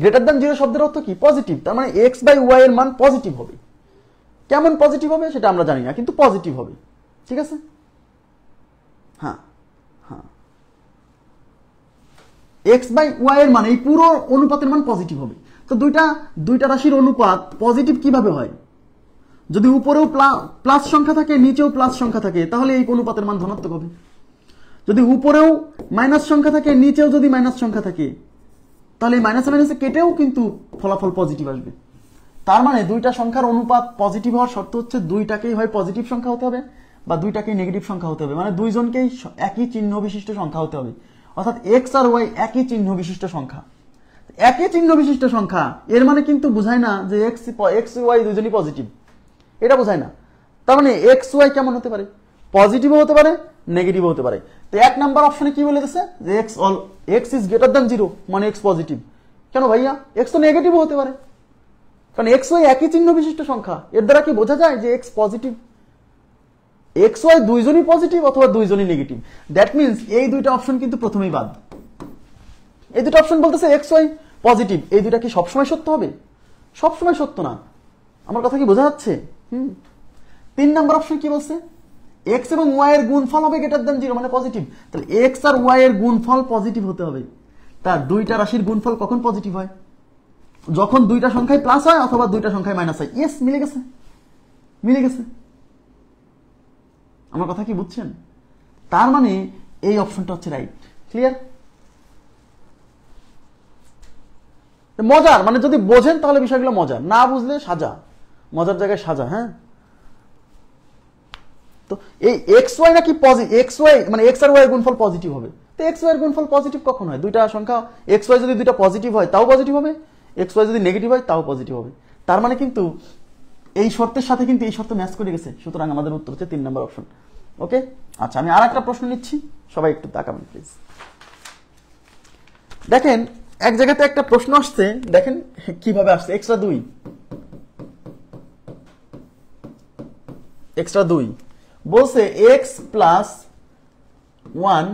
গ্রেটার দ্যান 0 শব্দের অর্থ কি? পজিটিভ। তার মানে এক্স বাই ওয়াই এর মান পজিটিভ হবে। কেমন পজিটিভ হবে সেটা আমরা জানি না, কিন্তু পজিটিভ হবে। ঠিক আছে? হ্যাঁ হ্যাঁ, এক্স বাই ওয়াই এর মান, এই পুরো অনুপাতের মান পজিটিভ হবে। তো দুইটা রাশির অনুপাত পজিটিভ কিভাবে হয়? যদি উপরেও প্লাস সংখ্যা থাকে, নিচেও প্লাস সংখ্যা থাকে, তাহলে এই অনুপাতের মান ধনাত্মক হবে। যদি উপরেও মাইনাস সংখ্যা থাকে, নিচেও যদি মাইনাস সংখ্যা থাকে, তাহলে মাইনাসে মাইনাসে কেটেও কিন্তু ফলাফল পজিটিভ আসবে। তার মানে দুইটা সংখ্যার অনুপাত পজিটিভ হওয়ার শর্ত হচ্ছে দুইটাকেই হয় পজিটিভ সংখ্যা হতে হবে বা দুইটাকেই নেগেটিভ সংখ্যা হতে হবে। মানে দুইজনকেই একই চিহ্ন বিশিষ্ট সংখ্যা হতে হবে। অর্থাৎ এক্স আর ওয়াই একই চিহ্ন বিশিষ্ট সংখ্যা। একই চিহ্ন বিশিষ্ট সংখ্যা এর মানে কিন্তু বোঝায় না যে এক্স ওয়াই দুইজনই পজিটিভ, এটা বোঝায় না। তার মানে এক্স ওয়াই কেমন হতে পারে? পজিটিভও হতে পারে, নেগেটিভও হতে পারে। তো 1 নাম্বার অপশনে কি বলে দিয়েছে যে এক্স ইজ গ্রেটার দ্যান 0, মানে এক্স পজিটিভ। কেন ভাইয়া? এক্স তো নেগেটিভও হতে পারে, কারণ এক্স ওয়াই একই চিহ্ন বিশিষ্ট সংখ্যা। এর দ্বারা কি বোঝা যায় যে এক্স পজিটিভ? এক্স ওয়াই দুইজনই পজিটিভ অথবা দুইজনই নেগেটিভ। দ্যাট মিনস এই দুইটা অপশন কিন্তু প্রথমেই বাদ। এই দুটো অপশন বলতেছে এক্স ওয়াই পজিটিভ। এই দুইটা কি সবসময় সত্য হবে? সবসময় সত্য না। আমার কথা কি বোঝা যাচ্ছে? 3 নাম্বার অপশন কি বলছে? এক্স এবং ওয়াই এর গুণফল হবে গ্রেটার দ্যান 0, মানে পজিটিভ। তাহলে এক্স আর ওয়াই এর গুণফল পজিটিভ হতে হবে। তার দুইটা রাশির গুণফল কখন পজিটিভ হয়? যখন দুইটা সংখ্যায় প্লাস হয় অথবা দুইটা সংখ্যায় মাইনাস হয়। ইয়েস, মিলে গেছে, মিলে গেছে। আমার কথা কি বুঝছেন? তার মানে এই অপশনটা হচ্ছে রাইট। ক্লিয়ার? মজার, মানে যদি বোঝেন তাহলে বিষয়গুলো মজার, না বুঝলে সাজা, মজার জায়গায় সাজা। হ্যাঁ, তো এই এক্স ওয়াই নাকি এক্স ওয়াই মানে এক্স আর ওয়াই এর গুণফল পজিটিভ হবে। তো এক্স ওয়াই এর গুণফল পজিটিভ কখন হয়? দুইটা সংখ্যা এক্স ওয়াই যদি দুইটা পজিটিভ হয় তাও পজিটিভ হবে, এক্স ওয়াই যদি নেগেটিভ হয় তাও পজিটিভ হবে। তার মানে কিন্তু এই শর্তের সাথে কিন্তু এই শর্ত ম্যাচ করে গেছে। সুতরাং আমাদের উত্তর হচ্ছে 3 নম্বর অপশন। ওকে, আচ্ছা, আমি আর একটা প্রশ্ন নিচ্ছি, সবাই একটু তাকাবেন প্লিজ। দেখেন, এক জায়গাতে একটা প্রশ্ন আসছে, দেখেন কিভাবে আসছে। এক্সট্রা 2 বলছে x plus 1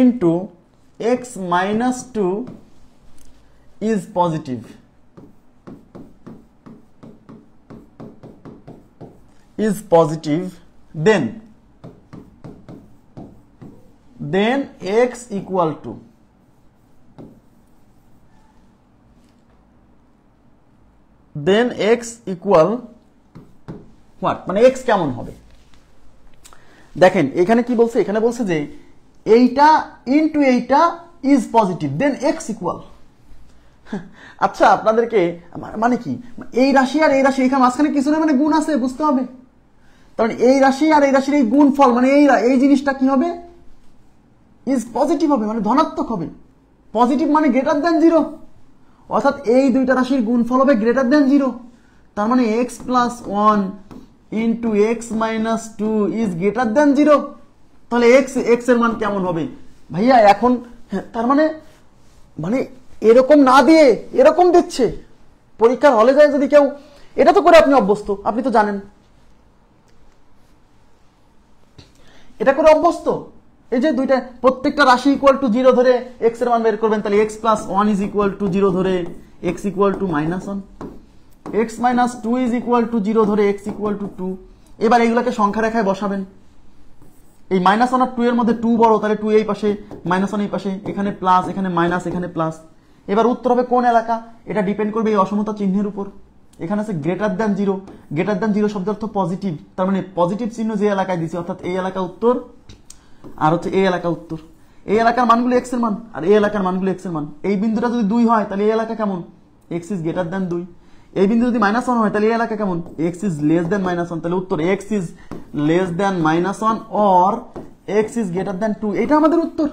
into x minus 2 is positive, then x equal to what, মানে x কেমন হবে? দেখেন এখানে কি বলছে, এখানে বলছে যে এইটা ইনটু এইটা is positive, then x equal. আচ্ছা, আপনাদেরকে মানে কি, এই রাশি আর এই রাশি এখানে মাঝখানে কিছু না, মানে গুণ আছে, বুঝতে হবে। তার মানে এই রাশি আর এই রাশির এই গুণ ফল, মানে এই জিনিসটা কি হবে? ইজ পজিটিভ হবে, মানে ধনাত্মক হবে। পজিটিভ মানে গ্রেটার দ্যান 0, অর্থাৎ এই দুইটা রাশির গুণফল হবে গ্রেটার দ্যান 0। তার মানে x plus 1 into x minus 2 is greater than 0। তাহলে x এর মান কেমন হবে ভাইয়া? এখন তার মানে এরকম না দিয়ে এরকম দিচ্ছে। পরীক্ষার হলে যায় যদি কেউ, এটা তো করে আপনি অভ্যস্ত, আপনি তো জানেন এটা করে অভ্যস্ত। এই যে দুইটা প্রত্যেকটা রাশি ইকুয়াল টু 0 ধরে x এর মান বের করবেন, তাহলে x plus 1 is equal two 0 ধরে x equal to minus 1, x minus 2 is equal two 0 ধরে x ইকুয়াল টু 2। এবার এগুলোকে সংখ্যা রেখায় বসাবেন। এই মাইনাস 1 আর 2 এর মধ্যে 2 বড়, তাহলে 2 এই পাশে, মাইনাস 1 এই পাশে, এখানে প্লাস, এখানে মাইনাস, এখানে প্লাস। এবার উত্তর হবে কোন এলাকা? এটা ডিপেন্ড করবে এই অসমতা চিহ্নের উপর। এখানে আছে গ্রেটার দ্যান 0, গ্রেটার দ্যান 0 শব্দের অর্থ পজিটিভ। তার মানে পজিটিভ চিহ্ন যে এলাকায় দিছে, অর্থাৎ এই এলাকা উত্তর, আর হচ্ছে এই এলাকা উত্তর। এই এলাকার মানগুলো x এর মান, আর এই এলাকার মানগুলো x এর মান। এই বিন্দুটা যদি 2 হয় তাহলে এই এলাকা কেমন? x is greater than 2। এই বিন্দু যদি -1 হয় তাহলে এই এলাকা কেমন, x ইজ লেস দেন -1, তাহলে উত্তর x is less then -1 or x is greater দেন 2, এটা আমাদের উত্তর।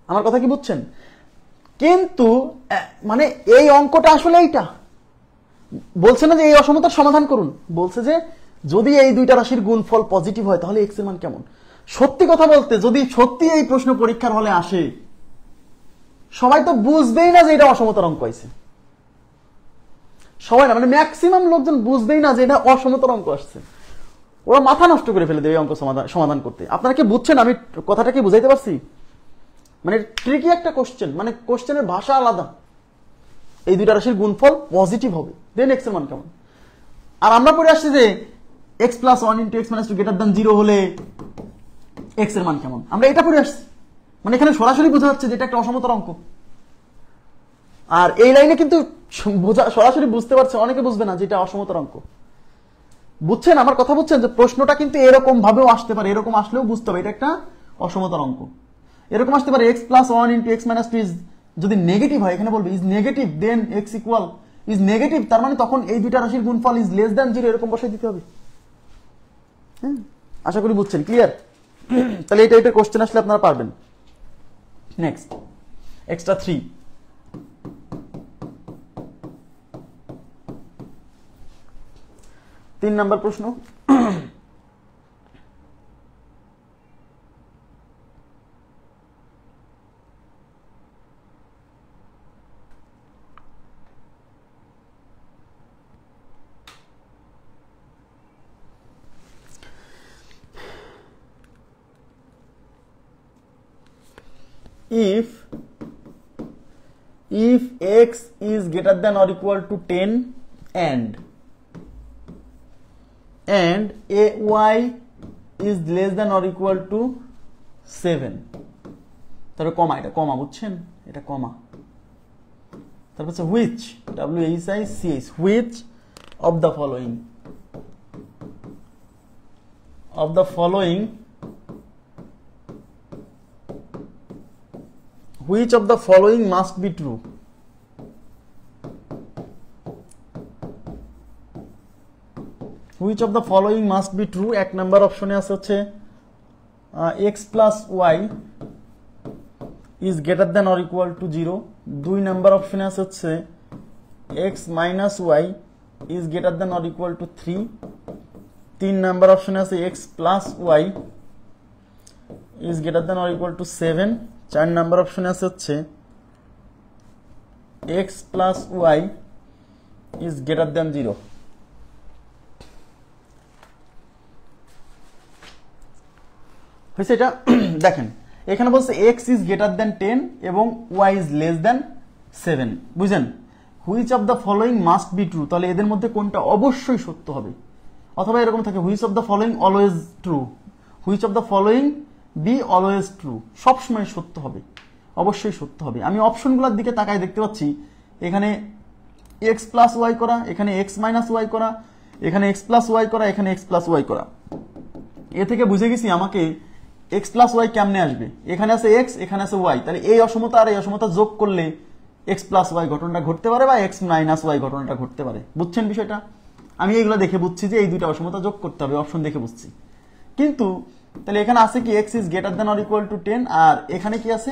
আমার কথা কি বুঝছেন? কিন্তু মানে এই অঙ্কটা আসলে এইটা বলছে না যে এই অসমতার সমাধান করুন, বলছে যে যদি এই দুইটা রাশির গুণফল পজিটিভ হয় তাহলে এক্স এর মান কেমন। সত্যি কথা বলতে যদি সত্যি এই প্রশ্ন পরীক্ষার হলে আসে, সবাই তো বুঝবেই না যে এটা অসমতার অঙ্ক আছে, সবাই না, মানে ম্যাক্সিমাম লোকজন বুঝবেই না যে এটা অসমতার অঙ্ক আসছে। ওরা মাথা নষ্ট করে ফেলে দেবে এই অঙ্ক সমাধান করতে। আপনারা কি বুঝছেন আমি কথাটা কি বুঝাইতে পারছি? মানে ট্রিকি একটা কোশ্চেন, মানে কোশ্চেনের ভাষা আলাদা। এই দুইটা রাশির গুণফল পজিটিভ হবে, দেন এক্স এর মান কেমন। আর আমরা পড়ে আসছি যে x + 1 * x - 2 > 0 হলে এক্স এর মান কেমন, আমরা এটা পড়ে আসছি। মানে এখানে সরাসরি বোঝা যাচ্ছে যে এটা একটা অসমতার অঙ্ক। আর এই লাইনে কিন্তু সরাসরি বুঝতে পারছে, অনেকে বুঝবে না যে এটা অসমতার অঙ্ক। বুঝছেন আমার কথা? বুঝছেন যে প্রশ্নটা কিন্তু এরকম ভাবেও আসতে পারে, এরকম আসলেও বুঝতে হবে এটা একটা অসমতার অঙ্ক। এরকম আসতে পারে x + 1 * x - 2 যদি নেগেটিভ হয়, এখানে বলবে is negative then x equal is negative, তার মানে তখন এই দুইটা রাশির গুণফল ইজ লেস দেন 0, এরকম বসাই দিতে হবে। হ্যাঁ, আশা করি বুঝছেন, ক্লিয়ার? তাহলে এই টাইপের কোশ্চেন আসলে আপনারা পারবেন। নেক্সট এক্সট্রা 3, তিন নাম্বার প্রশ্ন। if x is greater than or equal to 10 and ay is less than or equal to 7, তারপরে কমা, এটা কমা, বুঝছেন? এটা কমা, তারপর হচ্ছে which, which which of the following which of the following must be true? Which of the following must be true? এক number অপশনে আছে হচ্ছে x + y is greater than or equal to 0, দুই নাম্বার অপশনে আছে হচ্ছে x - y is greater than or equal to 3, তিন number অপশনে আছে x + y is greater than or equal to 7, চার নাম্বার অপশনে আছে হচ্ছে x + y is greater than 0। হয়েছে এটা? দেখেন এখানে বলছে x is greater than 10 এবং y is less than 7, বুঝেন? which of the following must be true, তাহলে এদের মধ্যে কোনটা অবশ্যই সত্য হবে। অথবা এরকম থাকে which of the following always true, which of the following be always true, সব সময় সত্য হবে, অবশ্যই সত্য হবে। আমি অপশনগুলোর দিকে তাকায় দেখতে পাচ্ছি এখানে x + y করা, এখানে x - y করা, এখানে x + y করা, এখানে x + y করা। এ থেকে বুঝে গেছি আমাকে x + y কেমনে আসবে। এখানে আছে x, এখানে আছে y, তাহলে এই অসমতা আর এই অসমতা যোগ করলে x + y ঘটনাটা ঘটতে পারে বা x - y ঘটনাটা ঘটতে পারে। বুঝছেন বিষয়টা? আমি এইগুলো দেখে বুঝছি যে এই দুইটা অসমতা যোগ করতে হবে, অপশন দেখে বুঝছি। কিন্তু তাহলে এখানে আছে কি x is greater than or equal to 10 আর এখানে কি আছে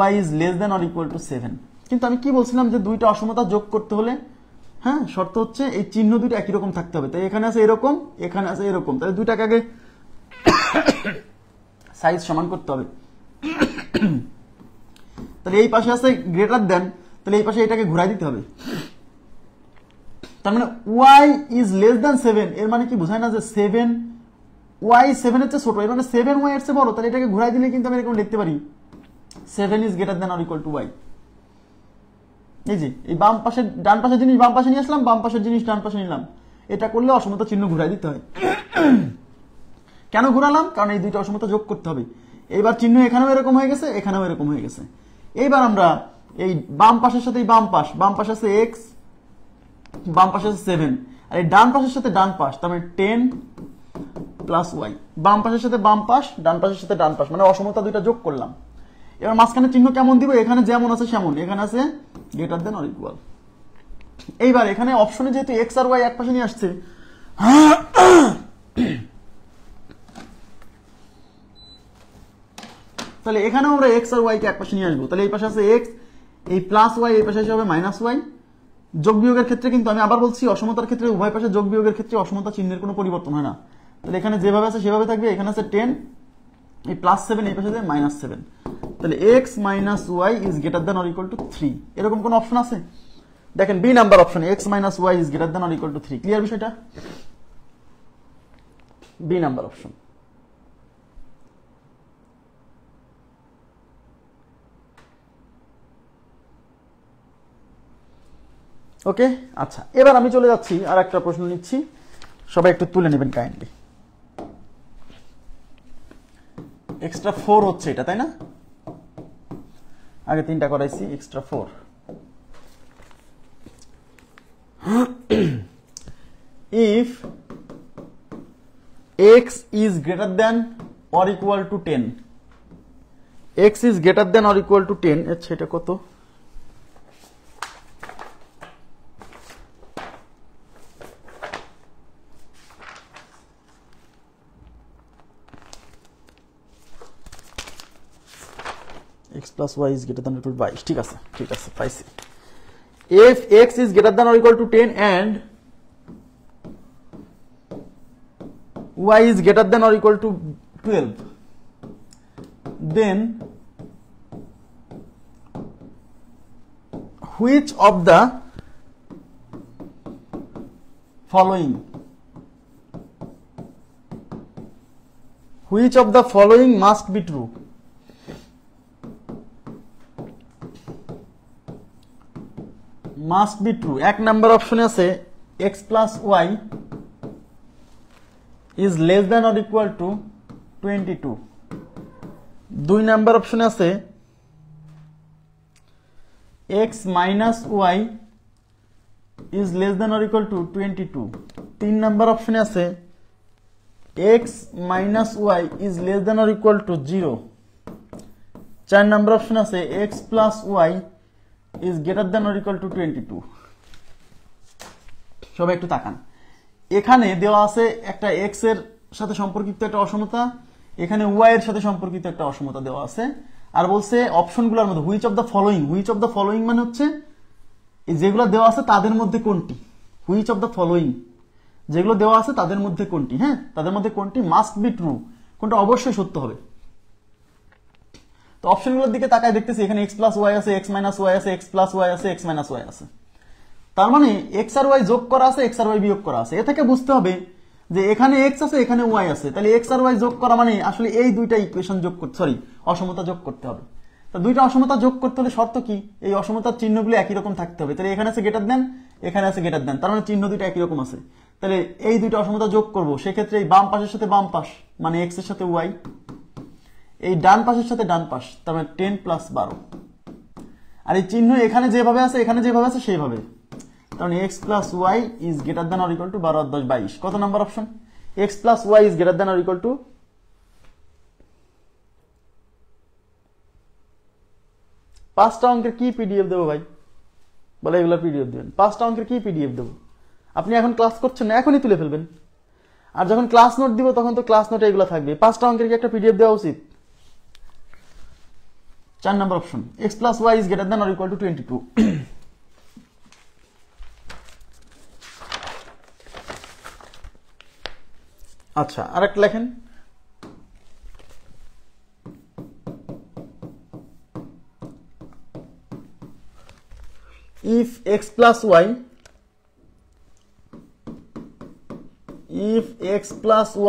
y is less than or equal to 7। কিন্তু আমি কি বলছিলাম যে দুইটা অসমতা যোগ করতে হলে, হ্যাঁ, শর্ত হচ্ছে এই চিহ্ন দুইটা একই রকম থাকতে হবে। তাই এখানে আছে এরকম, এখানে আছে এরকম, তাহলে দুইটাকে আগে সাইজ সমান করতে হবে। তাহলে এই পাশে আছে গ্রেটার দেন, তাহলে এই পাশে এটাকে ঘুরাই দিতে হবে। তার মানে y is less than 7, এর মানে কি বোঝায় না যে 7 y 7 এর চেয়ে ছোট, এর মানে 7 y এর চেয়ে বড়। তাহলে এটাকে ঘুরাই দিলে কিন্তু আমি এরকম লিখতে পারি 7 is greater than or equal to y। এই যে এই বাম পাশে ডান পাশের জিনিস বাম পাশে নিয়ে আসলাম, বাম পাশের জিনিস ডান পাশে নিলাম। এটা করলে অসমতা চিহ্ন ঘুরাই দিতে হয়। কেন ঘুরালাম? কারণ এই দুইটা অসমতা যোগ করতে হবে। এইবার চিহ্ন এখানেও এরকম হয়ে গেছে, এখানেও এরকম হয়ে গেছে। এইবার আমরা এই বাম পাশের সাথে বাম পাশে আছে x, বাম পাশে আছে 7, আর এই ডান পাশের সাথে ডান পাশ, তার মানে 10 + y, বাম পাশের সাথে বাম পাশ, ডান পাশের সাথে ডান পাশ, মানে অসমতা দুইটা যোগ করলাম। এবার মাঝখানে চিহ্ন কেমন দিব, এখানে যেমন আছে সেমন, এখানে আছে গ্রেটার দেন অর ইকুয়াল। এইবার এখানে অপশনে যেহেতু এক্স আর ওয়াই এক পাশে নিয়ে আসছে, তাহলে এখানেও আমরা এক্স আর ওয়াই কে এক পাশে নিয়ে আসবো। তাহলে এই পাশে আছে এক্স, এই প্লাস ওয়াই, এই পাশে হবে মাইনাস ওয়াই। যোগ বিয়োগের ক্ষেত্রে কিন্তু আমি আবার বলছি, অসমতার ক্ষেত্রে উভয় পাশে যোগ বিয়োগের ক্ষেত্রে অসমতা চিহ্নের কোনো পরিবর্তন হয় না। তাহলে এখানে যেভাবে আছে সেভাবে থাকবে। এখানে আছে 10, এই প্লাস 7, এই পাশে মাইনাস 7। তাহলে X minus Y is greater than or equal to 3, এরকম কোন অপশন আছে? দেখেন B number option, X minus Y is greater than or equal to 3। Clear বিষয়টা? B number option. ওকে, আচ্ছা এবার আমি চলে যাচ্ছি আর একটা প্রশ্ন নিচ্ছি, সবাই একটু তুলে নেবেন কাইন্ডলি। এক্সট্রা 4 হচ্ছে এটা, তাই না? আগে 3টা করাইছি, extra 4। If x is greater than or equal to 10, x is greater than or equal to 10, আচ্ছা এটা কত? x plus y is greater than or equal to 22, ঠিক আছে, ঠিক আছে, পাইছি। If x is greater than or equal to 10 and y is greater than or equal to 12, then which of the following must be true? Must be true। এক number অপশনে আছে x plus y is less than or equal to 22। দুই number অপশনে আছে x minus y is less than or equal to 22। তিন number অপশনে আছে x minus y is less than or equal to 0। চার নাম্বার অপশন আছে x plus y is greater than or equal to 22। সবাই একটু তাকান, এখানে দেওয়া আছে একটা x এর সাথে সম্পর্কিত একটা অসমতা, এখানে y এর সাথে সম্পর্কিত একটা অসমতা দেওয়া আছে, আর বলছে অপশনগুলোর মধ্যে হুইচ অফ দ্য ফলোইং মানে হচ্ছে যেগুলো দেওয়া আছে তাদের মধ্যে কোনটি, হুইচ অফ দ্য ফলোইং যেগুলো দেওয়া আছে তাদের মধ্যে কোনটি, হ্যাঁ তাদের মধ্যে কোনটি মাস্ট বি ট্রু, কোনটা অবশ্যই সত্য হবে। তো অপশনগুলোর দিকে তাকায় দেখতেছি এখানে x প্লাস ওয়াই আছে, x মাইনাস ওয়াই আছে, x প্লাস ওয়াই আছে, x মাইনাস ওয়াই আছে। তার মানে x আর y যোগ করা আছে, x আর y বিয়োগ করা আছে। এ থেকে বুঝতে হবে যে এখানে x আছে, এখানে y আছে, তাহলে x আর y যোগ করা মানে আসলে এই দুইটা ইকুয়েশন যোগ করতে, অসমতা যোগ করতে হবে। তা দুইটা অসমতা যোগ করতে হলে শর্ত কি? এই অসমতার চিহ্নগুলো একই রকম থাকতে হবে। তাহলে এখানে আছে গ্রেটার দেন, এখানে আছে গ্রেটার দেন, তার মানে চিহ্ন দুইটা একই রকম আছে। তাহলে এই দুইটা অসমতা যোগ করব, সেক্ষেত্রে এই বাম পাশের সাথে বাম পাশ মানে x এর সাথে y, এই ডান পাশের সাথে ডান পাশ, তার মানে 10 প্লাস 12, আর এই চিহ্ন এখানে যেভাবে আছে এখানে যেভাবে আছে সেইভাবে, তার মানে x plus Y is greater than or equal to 12 আর 10 22। কত number option? x plus Y is greater than or equal to 5টা অঙ্কের কি পিডিএফ দেবো ভাই? বলে এগুলো পিডিএফ দেবেন। 5টা অঙ্কের কি পিডিএফ দেবো? আপনি এখন ক্লাস করছেন না, এখনই তুলে ফেলবেন, আর যখন ক্লাস নোট দিব তখন তো ক্লাস নোটে এগুলো থাকবে। 5টা অঙ্কের কি একটা পিডিএফ দেওয়া উচিত? 4 number option, x plus Y is greater than or equal to 22। আচ্ছা আরেকটা লেখেন, if x plus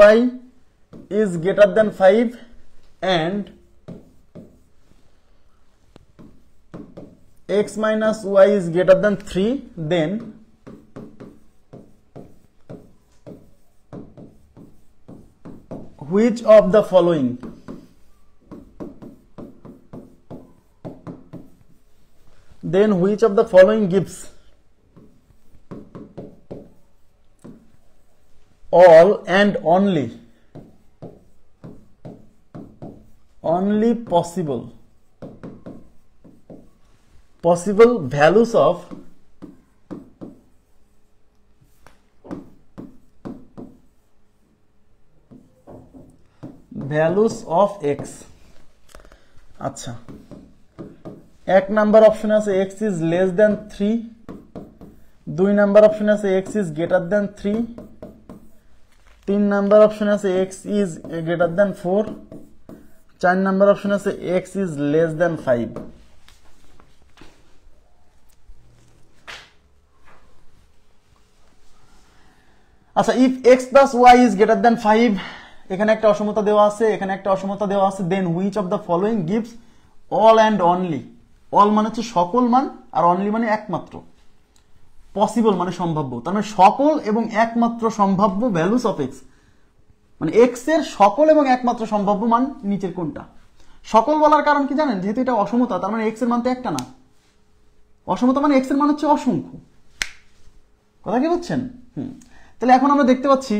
y is greater than 5 and x minus y is greater than 3, then which of the following gives all and only possible possible values of x। আচ্ছা, এক number option আছে x is less than 3, দুই number option আছে x is greater than 3, তিন number option আছে x is greater than 4, চার number option আছে x is less than 5। আচ্ছা, if x plus y is greater than 5, এখানে একটা অসমতা দেওয়া আছে, এখানে একটা অসমতা দেওয়া আছে, then which of the following gives all and only, all মানে হচ্ছে সকল মান, আর only মানে একমাত্র, পসিবল মানে সম্ভাব্য, তার মানে সকল এবং একমাত্র সম্ভাব্য ভ্যালুস অফ x, মানে x এর সকল এবং একমাত্র সম্ভাব্য মান নিচের কোনটা? সকল বলার কারণ কি জানেন? যেহেতু এটা অসমতা, তার মানে x এর মান তো একটা না, অসমতা মানে x এর মান হচ্ছে অসংখ্য। কথা কি বুঝছেন? তাহলে এখন আমরা দেখতে পাচ্ছি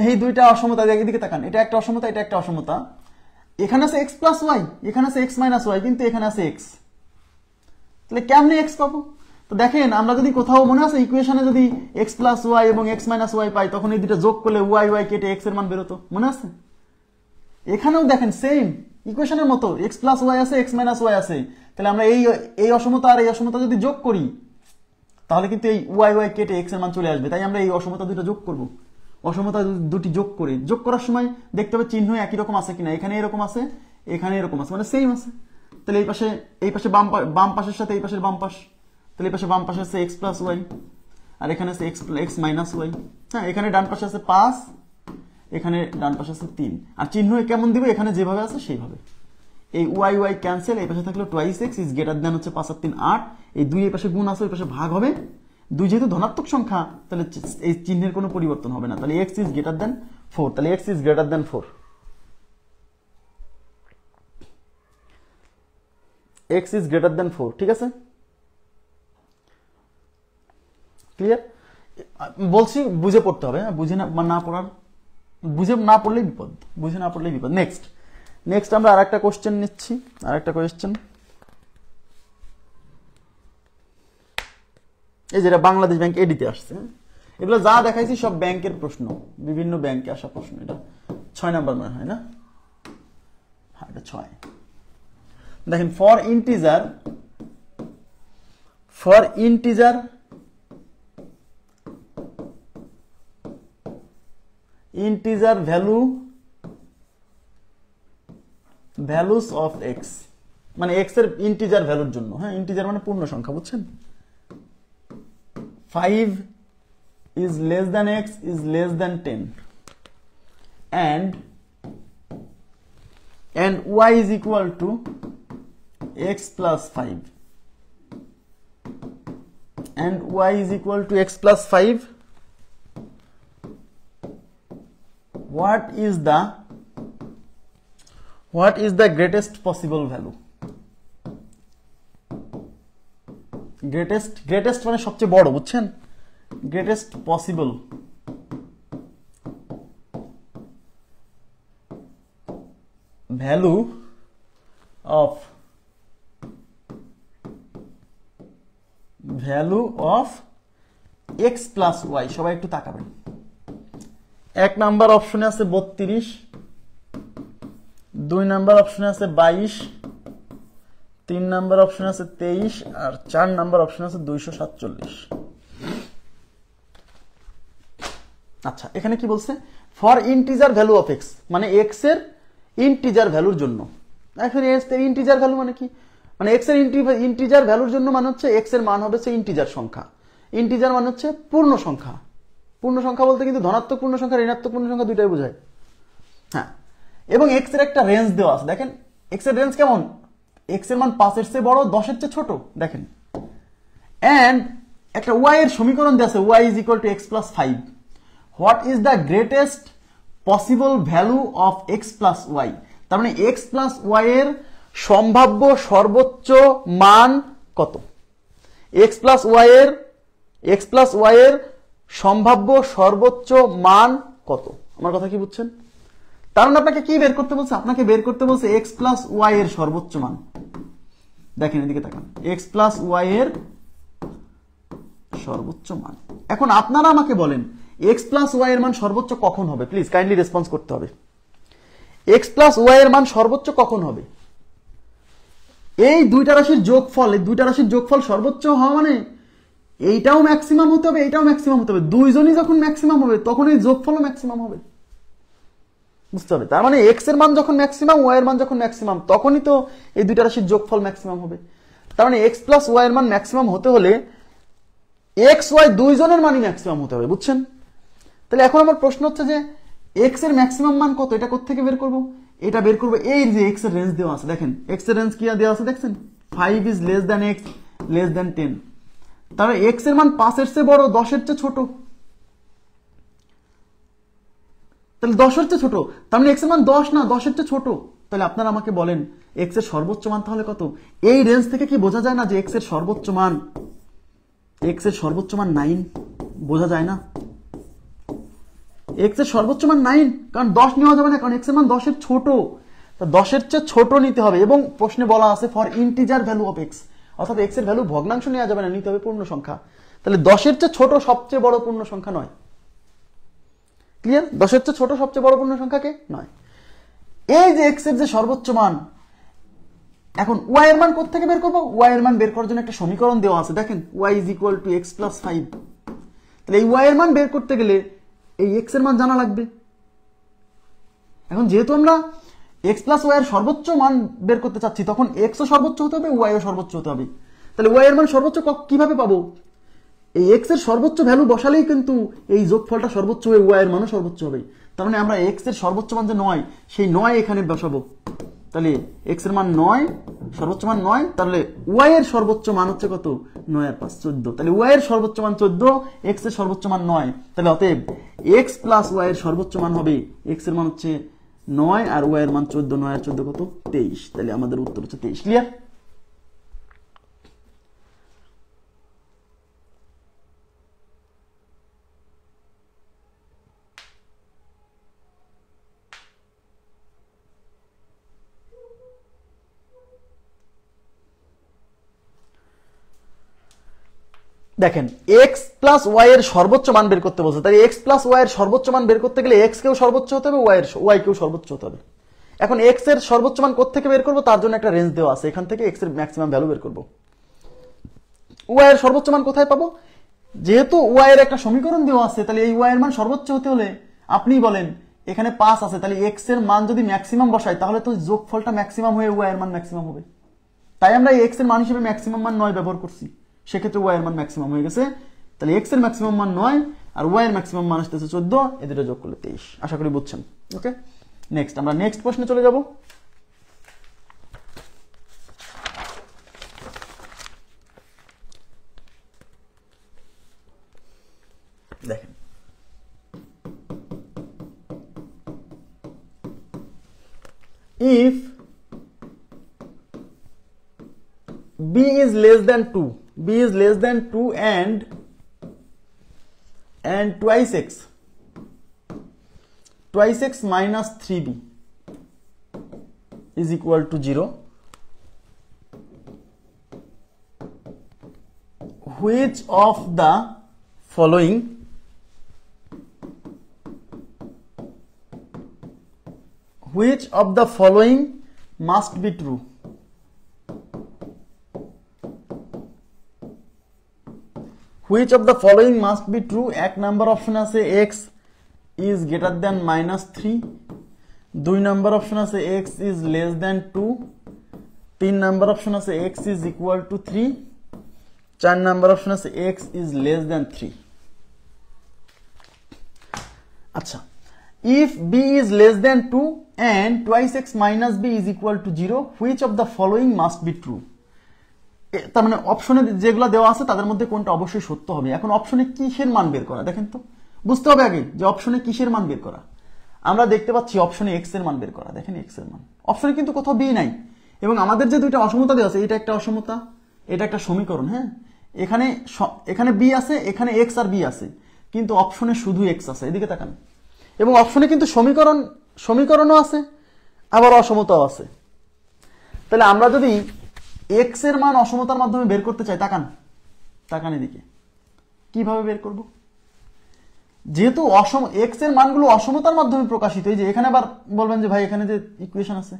এই দুইটা অসমতা, এদিকে তাকান, এটা একটা অসমতা, এটা একটা অসমতা। এখানে আছে x প্লাস ওয়াই, এখানে আছে x মাইনাস ওয়াই, কিন্তু এখানে আছে x। তাহলে কেমনে x পাবো? তো দেখেন, আমরা যদি কোথাও মনে আছে ইকুয়েশনে যদি x প্লাস ওয়াই এবং x মাইনাস ওয়াই পাই, তখন এই দুটো যোগ করলে ওয়াই ওয়াই কেটে x এর মান বেরোতো, মনে আছে? এখানেও দেখেন সেম ইকুয়েশনের মতো x প্লাস ওয়াই আছে, x মাইনাস ওয়াই আছে। তাহলে আমরা এই অসমতা আর এই অসমতা যদি যোগ করি, তাহলে কিন্তু এই ওয়াই ওয়াই কেটে x এর মান চলে আসবে। তাই আমরা এই অসমতা দুটো যোগ করব। অসমতা দুটি যোগ করে, যোগ করার সময় দেখতে হবে চিহ্ন একই রকম আছে কিনা। এখানে এরকম আছে, এখানে এরকম আছে, মানে সেম আছে। তাহলে এই পাশে বাম পাশের সাথে এই পাশের বাম পাশ, তাহলে এই পাশে বাম পাশে আছে x প্লাস ওয়াই, আর এখানে আছে x মাইনাস ওয়াই। হ্যাঁ, এখানে ডান পাশে আছে 5, এখানে ডান পাশে আছে 3। আর চিহ্ন কেমন দিবে? এখানে যেভাবে আছে সেইভাবে। এই ওয়াই ওয়াই ক্যান্সেল, এই পাশে থাকলো twice x is greater than হচ্ছে 5 আর 3 8। এই 2 এই পাশে গুণ আছে, ওই পাশে ভাগ হবে। 2 যেহেতু ধনাত্মক সংখ্যা, তাহলে এই চিহ্নের কোনো পরিবর্তন হবে না। তাহলে x ইজ গ্রেটার দ্যান 4, তাহলে x is greater than 4, x is greater than 4। ঠিক আছে, ক্লিয়ার? বলছি বুঝে পড়তে হবে, বুঝে না পড়লেই বিপদ, বুঝে না পড়লেই বিপদ। নেক্সট আমরা আরেকটা কোশ্চেন নিচ্ছি, আরেকটা কোশ্চেন। এই যেটা বাংলাদেশ ব্যাংক এডিতে আসছে, এগুলো যা দেখাইছি সব ব্যাংকের প্রশ্ন, বিভিন্ন ব্যাংকে আসা প্রশ্ন। এটা 6 নাম্বার মনে হয় না? হ্যাঁ, এটা 6। দেখেন, for integer values of x, মানে এক্স এর ইন্টিজার ভ্যালুর জন্য। হ্যাঁ, ইন্টিজার মানে পূর্ণ সংখ্যা, বুঝছেন? 5 is less than x is less than 10, and y is equal to x plus 5, and y is equal to x plus 5. What is the greatest possible value? Greatest মানে সবচেয়ে বড়, বুঝছেন? Greatest possible value of X plus Y. সবাই একটু তাকাবেন। 1 number অপশনে আছে 32, 2 number অপশনে আছে 22, 3 নাম্বার অপশন আছে 23, আর 4 নাম্বার অপশন আছে 247। আচ্ছা, এখানে কি বলছে? For integer value of x, মানে এক্স এর ইন্টিজার ভ্যালুর জন্য। এখন এক্স এর ইন্টিজার ভ্যালু মানে কি? মানে এক্স এর ইন্টিজার ভ্যালুর জন্য মানে হচ্ছে এক্স এর মান হবে সে ইন্টিজার সংখ্যা। ইন্টিজার মানে হচ্ছে পূর্ণ সংখ্যা। পূর্ণ সংখ্যা বলতে কিন্তু ধনাত্মক পূর্ণ সংখ্যা, ঋণাত্মক পূর্ণ সংখ্যা দুইটাই বোঝায়। হ্যাঁ, এবং এক্স এর একটা রেঞ্জ দেওয়া আছে। দেখেন এক্স এর রেঞ্জ কেমন? এক্স এর মান 5 এর চেয়ে বড়, 10 এর চেয়ে ছোট। দেখেন, এন্ড একটা ওয়াই এর সমীকরণ দেওয়া আছে, Y is equal to X plus 5। What is the greatest possible value of X plus Y? তার মানে এক্স প্লাস ওয়াই এর সম্ভাব্য সর্বোচ্চ মান কত? এক্স প্লাস ওয়াই এর সম্ভাব্য সর্বোচ্চ মান কত? আমার কথা কি বুঝছেন? তার মানে আপনাকে কি বের করতে বলছে? আপনাকে বের করতে বলছে এক্স প্লাস ওয়াই এর সর্বোচ্চ মান। দেখেন এদিকে তাকান, এক্স প্লাস ওয়াই এর সর্বোচ্চ মান। এখন আপনারা আমাকে বলেন এক্স প্লাস ওয়াই এর মান সর্বোচ্চ কখন হবে? প্লিজ কাইন্ডলি রেসপন্স করতে হবে। এক্স প্লাস ওয়াই এর মান সর্বোচ্চ কখন হবে? এই দুইটা রাশির যোগফল, এই দুইটা রাশির যোগফল সর্বোচ্চ হওয়া মানে এইটাও ম্যাক্সিমাম হতে হবে, এইটাও ম্যাক্সিমাম হতে হবে। দুইজনই যখন ম্যাক্সিমাম হবে তখন এই যোগফলও ম্যাক্সিমাম হবে, বুঝতে হবে। তার মানে এক্স এর মান যখন ম্যাক্সিমাম, ওয়াই এর মান যখন ম্যাক্সিমাম, তখনই তো এই দুইটা রাশির যোগফল ম্যাক্সিমাম হবে। তার মানে এক্স প্লাস ওয়াই এর মান ম্যাক্সিমাম হতে হলে এক্স ওয়াই দুইজনের মানই ম্যাক্সিমাম হতে হবে, বুঝছেন? তাহলে এখন আমার প্রশ্ন হচ্ছে যে এক্স এর ম্যাক্সিমাম মান কত, এটা কোত্থেকে বের করব? এটা বের করবো এই যে এক্স এর রেঞ্জ দেওয়া আছে, দেখেন এক্স এর রেঞ্জ কি দেওয়া আছে দেখছেন, 5 is less than x less than 10। তাহলে এক্স এর মান 5 এর চেয়ে বড়, 10 এর চেয়ে ছোট, তাহলে 10 এর চেয়ে ছোট, তার মানে এক্স এর মান 10 না, 10 এর চেয়ে ছোট। তাহলে আপনারা আমাকে বলেন এক্স এর সর্বোচ্চ মান তাহলে কত? এই রেঞ্জ থেকে কি বোঝা যায় না যে এক্স এর সর্বোচ্চ মান, এক্স এর সর্বোচ্চ মান 9? বোঝা যায় না? এক্স এর সর্বোচ্চ মান 9, কারণ 10 নেওয়া যাবে না, কারণ এক্স এর মান 10 এর ছোট, তা 10 এর চেয়ে ছোট নিতে হবে। এবং প্রশ্নে বলা আছে for integer value of x, অর্থাৎ এক্স এর ভ্যালু ভগ্নাংশ নেওয়া যাবে না, নিতে হবে পূর্ণ সংখ্যা। তাহলে 10 এর চেয়ে ছোট সবচেয়ে বড় পূর্ণ সংখ্যা নয়। ক্লিয়ার? 10 এর চেয়ে ছোট সবচেয়ে বড় পূর্ণ সংখ্যা কে? নয়। এই যে এক্স এর যে সর্বোচ্চ মান, এখন ওয়াই এর মান কোথা থেকে বের করবো? ওয়াই এর মান বের করার জন্য একটা সমীকরণ দেওয়া আছে, দেখেন Y is equal to X plus 5। তাহলে এই ওয়াই এর মান বের করতে গেলে এই এক্স এর মান জানা লাগবে। এখন যেহেতু আমরা এক্স প্লাস ওয়াই এর সর্বোচ্চ মান বের করতে চাচ্ছি, তখন এক্স ও সর্বোচ্চ হতে হবে, ওয়াই ও সর্বোচ্চ হতে হবে। তাহলে ওয়াই এর মান সর্বোচ্চ কিভাবে পাবো? এই এক্স এর সর্বোচ্চ ভ্যালু বসালেই কিন্তু এই যোগফলটা সর্বোচ্চ হয়ে ওয়াই এর মানও সর্বোচ্চ হবে। তার মানে আমরা এক্স এর সর্বোচ্চ মান যে 9, সেই 9 এখানে বসাবো। তাহলে এক্স এর মান 9, সর্বোচ্চ মান 9, তাহলে ওয়াই এর সর্বোচ্চ মান হচ্ছে কত? 9 আর 5 14। তাহলে ওয়াই এর সর্বোচ্চ মান 14, এক্স এর সর্বোচ্চ মান 9। তাহলে অতএব এক্স প্লাস ওয়াই এর সর্বোচ্চ মান হবে, এক্স এর মান হচ্ছে 9 আর ওয়াই এর মান 14, 9 আর 14 কত? 23। তাহলে আমাদের উত্তর হচ্ছে 23। ক্লিয়ার? দেখেন এক্স প্লাস ওয়াই এর সর্বোচ্চ মান বের করতে বলছে, তাই এক্স প্লাস ওয়াই এর সর্বোচ্চ মান বের করতে গেলে এক্স কেও সর্বোচ্চ হতে হবে, ওয়াই কেও সর্বোচ্চ হতে হবে। এখন এক্স এর সর্বোচ্চ মান কোত্থেকে বের করবো? তার জন্য একটা রেঞ্জ দেওয়া আছে, এখান থেকে এক্স এর ম্যাক্সিমাম ভ্যালু বের করবো। ওয়াই এর সর্বোচ্চ মান কোথায় পাবো? যেহেতু ওয়াই এর একটা সমীকরণ দেওয়া আছে, তাহলে এই ওয়াই এর মান সর্বোচ্চ হতে হলে আপনি বলেন এখানে 5 আছে, তাহলে এক্স এর মান যদি ম্যাক্সিমাম বসাই তাহলে তো যোগফলটা ম্যাক্সিমাম হয়ে ওয়াই এর মান ম্যাক্সিমাম হবে। তাই আমরা এই এক্স এর মান হিসেবে ম্যাক্সিমাম মান 9 ব্যবহার করছি, সেক্ষেত্রে ওয়াই এর মান ম্যাক্সিমাম হয়ে গেছে। তাহলে এক্স এর ম্যাক্সিমাম মান 9 আর ওয়াই এর ম্যাক্সিমাম মান আসতেছে 14, এই দুটো যোগ করলে 23। আশা করি বুঝছেন। ওকে, নেক্সট আমরা নেক্সট প্রশ্নে চলে যাব। দেখেন if b is less than 2, b is less than 2 and twice x minus 3b is equal to 0, which of the following must be true? Which of the following must be true? এক number option আছে x is greater than -3, 2 number option আছে x is less than 2, 3 number option আছে x is equal to 3, 4 number option আছে x is less than 3। আচ্ছা, if b is less than 2 and twice x minus b is equal to 0, which of the following must be true? তার মানে অপশনে যেগুলো দেওয়া আছে তাদের মধ্যে কোনটা অবশ্যই সত্য হবে। এখন অপশনে কিসের মান বের করা, দেখেন তো বুঝতে হবে আগে যে অপশনে কিসের মান বের করা। আমরা দেখতে পাচ্ছি অপশনে এক্স এর মান বের করা, দেখেন এক্স এর মান অপশনে কিন্তু কোথাও বি নাই। এবং আমাদের যে দুইটা অসমতা দেওয়া আছে, এটা একটা অসমতা, এটা একটা সমীকরণ। হ্যাঁ, এখানে বি আছে, এখানে এক্স আর বি আছে, কিন্তু অপশনে শুধু এক্স আছে। এদিকে তাকান, এবং অপশনে কিন্তু সমীকরণও আছে, আবার অসমতাও আছে। তাহলে আমরা যদি এক্স এর মান অসমতার মাধ্যমে বের করতে চাই, তাকান তাকান এদিকে, কিভাবে বের করব? যেহেতু এক্স এর মানগুলো অসমতার মাধ্যমে প্রকাশিত, এই যে এখানে আবার বলবেন যে ভাই এখানে যে ইকুয়েশন আছে,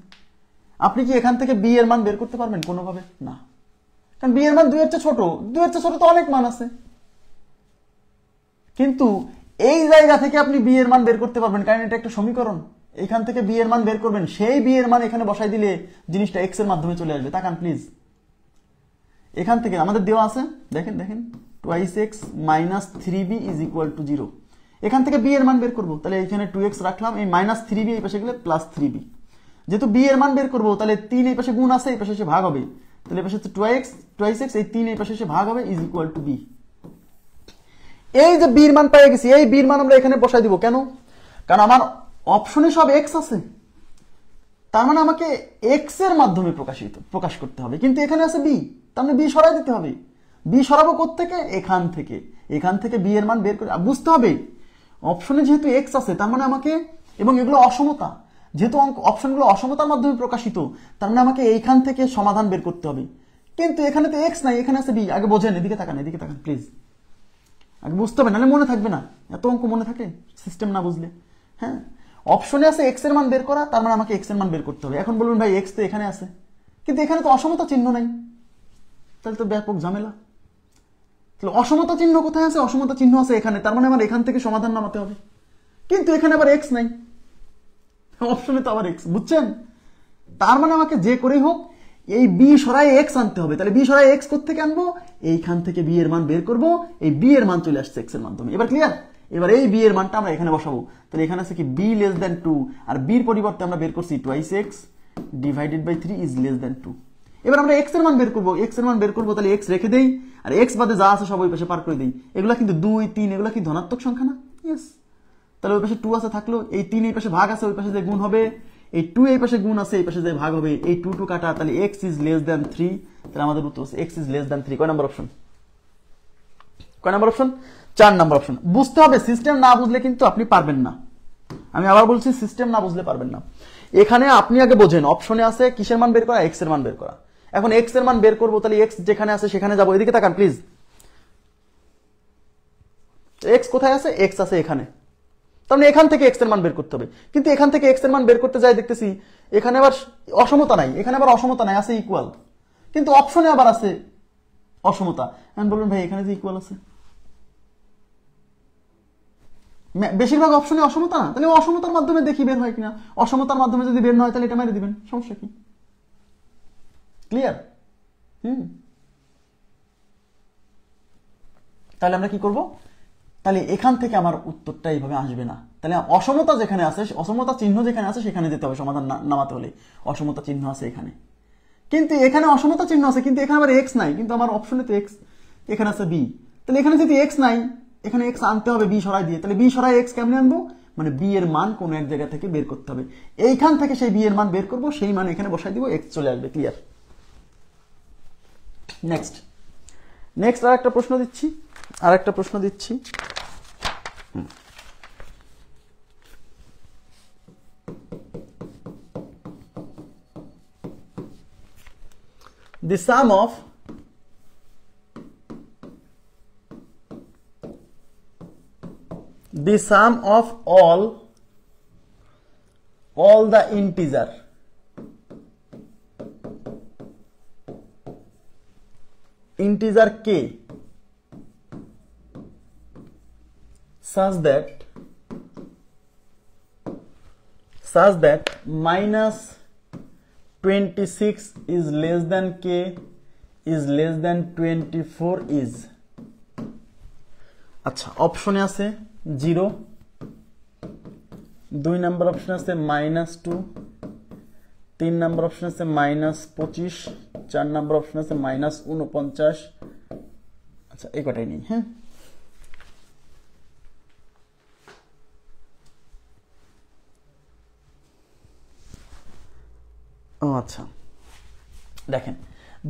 আপনি কি এখান থেকে বি এর মান বের করতে পারবেন কোনোভাবে? না, কারণ বি এর মান 2 এর চেয়ে ছোট, 2 এর চেয়ে ছোট তো অনেক মান আছে। কিন্তু এই জায়গা থেকে আপনি বি এর মান বের করতে পারবেন, কারণ এটা একটা সমীকরণ। এখান থেকে বি এর মান বের করবেন, সেই বি এর মান এখানে বসাই দিলে জিনিসটা এক্স এর মাধ্যমে চলে আসবে। তাকান প্লিজ, এখান থেকে আমাদের দেওয়া আছে, দেখেন দেখেন, twice x minus 3b is equal two 0। এখান থেকে বি এর মান বের করবো, তাহলে এখানে 2x রাখলাম, এই মাইনাস 3b এই পাশে গেলে প্লাস 3b। যেহেতু বি এর মান বের করবো, তাহলে 3 এই পাশে গুণ আছে, এই পাশে এসে ভাগ হবে, তাহলে এই পাশে হচ্ছে টুয়াইস এক্স, এই 3 এই পাশে এসে ভাগ হবে, ইজ ইকুয়াল টু বি। এই যে বির মান পেয়ে গেছি, এই বির মান আমরা এখানে বসাই দিব। কেন? কারণ আমার অপশনে সব এক্স আছে, তার মানে আমাকে এক্স এর মাধ্যমে প্রকাশ করতে হবে, কিন্তু এখানে আছে বি, তার মানে বি সরাই দিতে হবে। বি সরাবো কোত্থেকে? এখান থেকে। এখান থেকে বি এর মান বের করে বুঝতে হবে অপশনে যেহেতু এক্স আছে, তার মানে আমাকে, এবং এগুলো অসমতা, যেহেতু অপশনগুলো অসমতার মাধ্যমে প্রকাশিত, তার মানে আমাকে এইখান থেকে সমাধান বের করতে হবে। কিন্তু এখানে তো এক্স নাই, এখানে আছে বি। আগে বোঝেন, এদিকে তাকান, এদিকে তাকান প্লিজ, আগে বুঝতে হবে, নাহলে মনে থাকবে না। এত অঙ্ক মনে থাকে সিস্টেম না বুঝলে? হ্যাঁ, অপশনে আছে এক্স এর মান বের করা, তার মানে আমাকে এক্স এর মান বের করতে হবে। এখন বলবেন ভাই এক্স তো এখানে আছে, কিন্তু এখানে তো অসমতা চিহ্ন নাই, তাহলে তো ব্যাপক ঝামেলা। তাহলে অসমতা চিহ্ন কোথায় আছে? অসমতা চিহ্ন আছে এখানে, তার মানে আমার এখান থেকে সমাধান নামাতে হবে, কিন্তু এখানে আবার এক্স নাই, অপশনে তো আবার এক্স, বুঝছেন? তার মানে আমাকে যে করেই হোক এই বি সরাই এক্স আনতে হবে। তাহলে বি সরাই এক্স কোত্থেকে আনবো? এইখান থেকে বি এর মান বের করব, এই বি এর মান চলে আসছে এক্স এর মাধ্যমে। এবার ক্লিয়ার? এবার এই বি এর মানটা আমরা এখানে বসাবো, তাহলে এখানে আছে কি বি লেস দেন 2, আর বির পরিবর্তে আমরা বের করছি twice X divided by 3 is less than 2। এবার আমরা এক্স এর মান বের করবো, এক্স এর মান বের করবো, তাহলে এক্স রেখে দেই, আর এক্স বাদে যা আছে সব ওই পাশে পার করে দেই। এগুলা কিন্তু 2, 3 এগুলা কি ধনাত্মক সংখ্যা না? ইয়েস। তাহলে ওই পাশে 2 আছে থাকলো, এই 3 এই পাশে ভাগ আছে, ওই পাশে যে গুণ হবে, এই 2 এই পাশে গুণ আছে, এই পাশে যে ভাগ হবে, এই 2 কাটা, তাহলে x ইজ লেস দ্যান 3। তাহলে আমাদের উত্তর হচ্ছে x ইজ লেস দ্যান 3। কয় নাম্বার অপশন? কয় নাম্বার অপশন? 4 number option. বুঝতে হবে, সিস্টেম না বুঝলে কিন্তু আপনি পারবেন না। আমি আবার বলছি, সিস্টেম না বুঝলে পারবেন না। এখানে আপনি আগে বোঝেন, অপশনে আছে কিসের মান বের করা? x এর মান বের করা। এখন x এর মান বের করবো, তাহলে x যেখানে আছে সেখানে যাবো। এদিকে তাকান প্লিজ, x কোথায় আছে? x আছে এখানে, তাহলে এখান থেকে এক্স এর মান বের করতে হবে। কিন্তু এখান থেকে এক্স এর মান বের করতে যাই দেখতেছি এখানে আবার অসমতা নাই, এখানে আবার অসমতা নাই, আছে ইকুয়াল, কিন্তু অপশনে আবার আছে অসমতা। এখন বলবেন ভাই এখানে যে ইকুয়াল আছে, বেশিরভাগ অপশনে অসমতা না, তাহলে অসমতার মাধ্যমে দেখি বের হয় কিনা। অসমতার মাধ্যমে যদি বের না হয় তাহলে এটা মেরে দিবেন, সমস্যা কি? ক্লিয়ার? তাহলে আমরা কি করব? তাহলে এখান থেকে আমার উত্তরটা এইভাবে আসবে না। তাহলে অসমতা যেখানে আছে, অসমতা চিহ্ন যেখানে আছে সেখানে যেতে হবে সমাধান নামাতে হলে। অসমতা চিহ্ন আছে এখানে, কিন্তু এখানে অসমতা চিহ্ন আছে, কিন্তু এখানে আবার এক্স নাই, কিন্তু আমার অপশনে তো এক্স, এখানে আছে বি। তাহলে এখানে যদি এক্স নাই, এখানে এক্স আনতে হবে বি সরাই দিয়ে। তাহলে বি সরাই এক্স কেমনে আনবো? মানে বি এর মান কোন এক জায়গা থেকে বের করতে হবে, এইখান থেকে সেই বি এর মান বের করবো, সেই মান এখানে বসাই দিব, এক্স চলে আসবে। ক্লিয়ার? নেক্সট আর একটা প্রশ্ন দিচ্ছি, the sum of all the integer k such that minus 26 is less than k is less than 24 is। আচ্ছা, অপশনে আছে 0, 2 নাম্বার অপশন আছে -2, 3 নাম্বার অপশন আছে -25, 4 নাম্বার অপশন আছে -49। আচ্ছা, এই কটাই নেই। হ্যাঁ, ও আচ্ছা, দেখেন,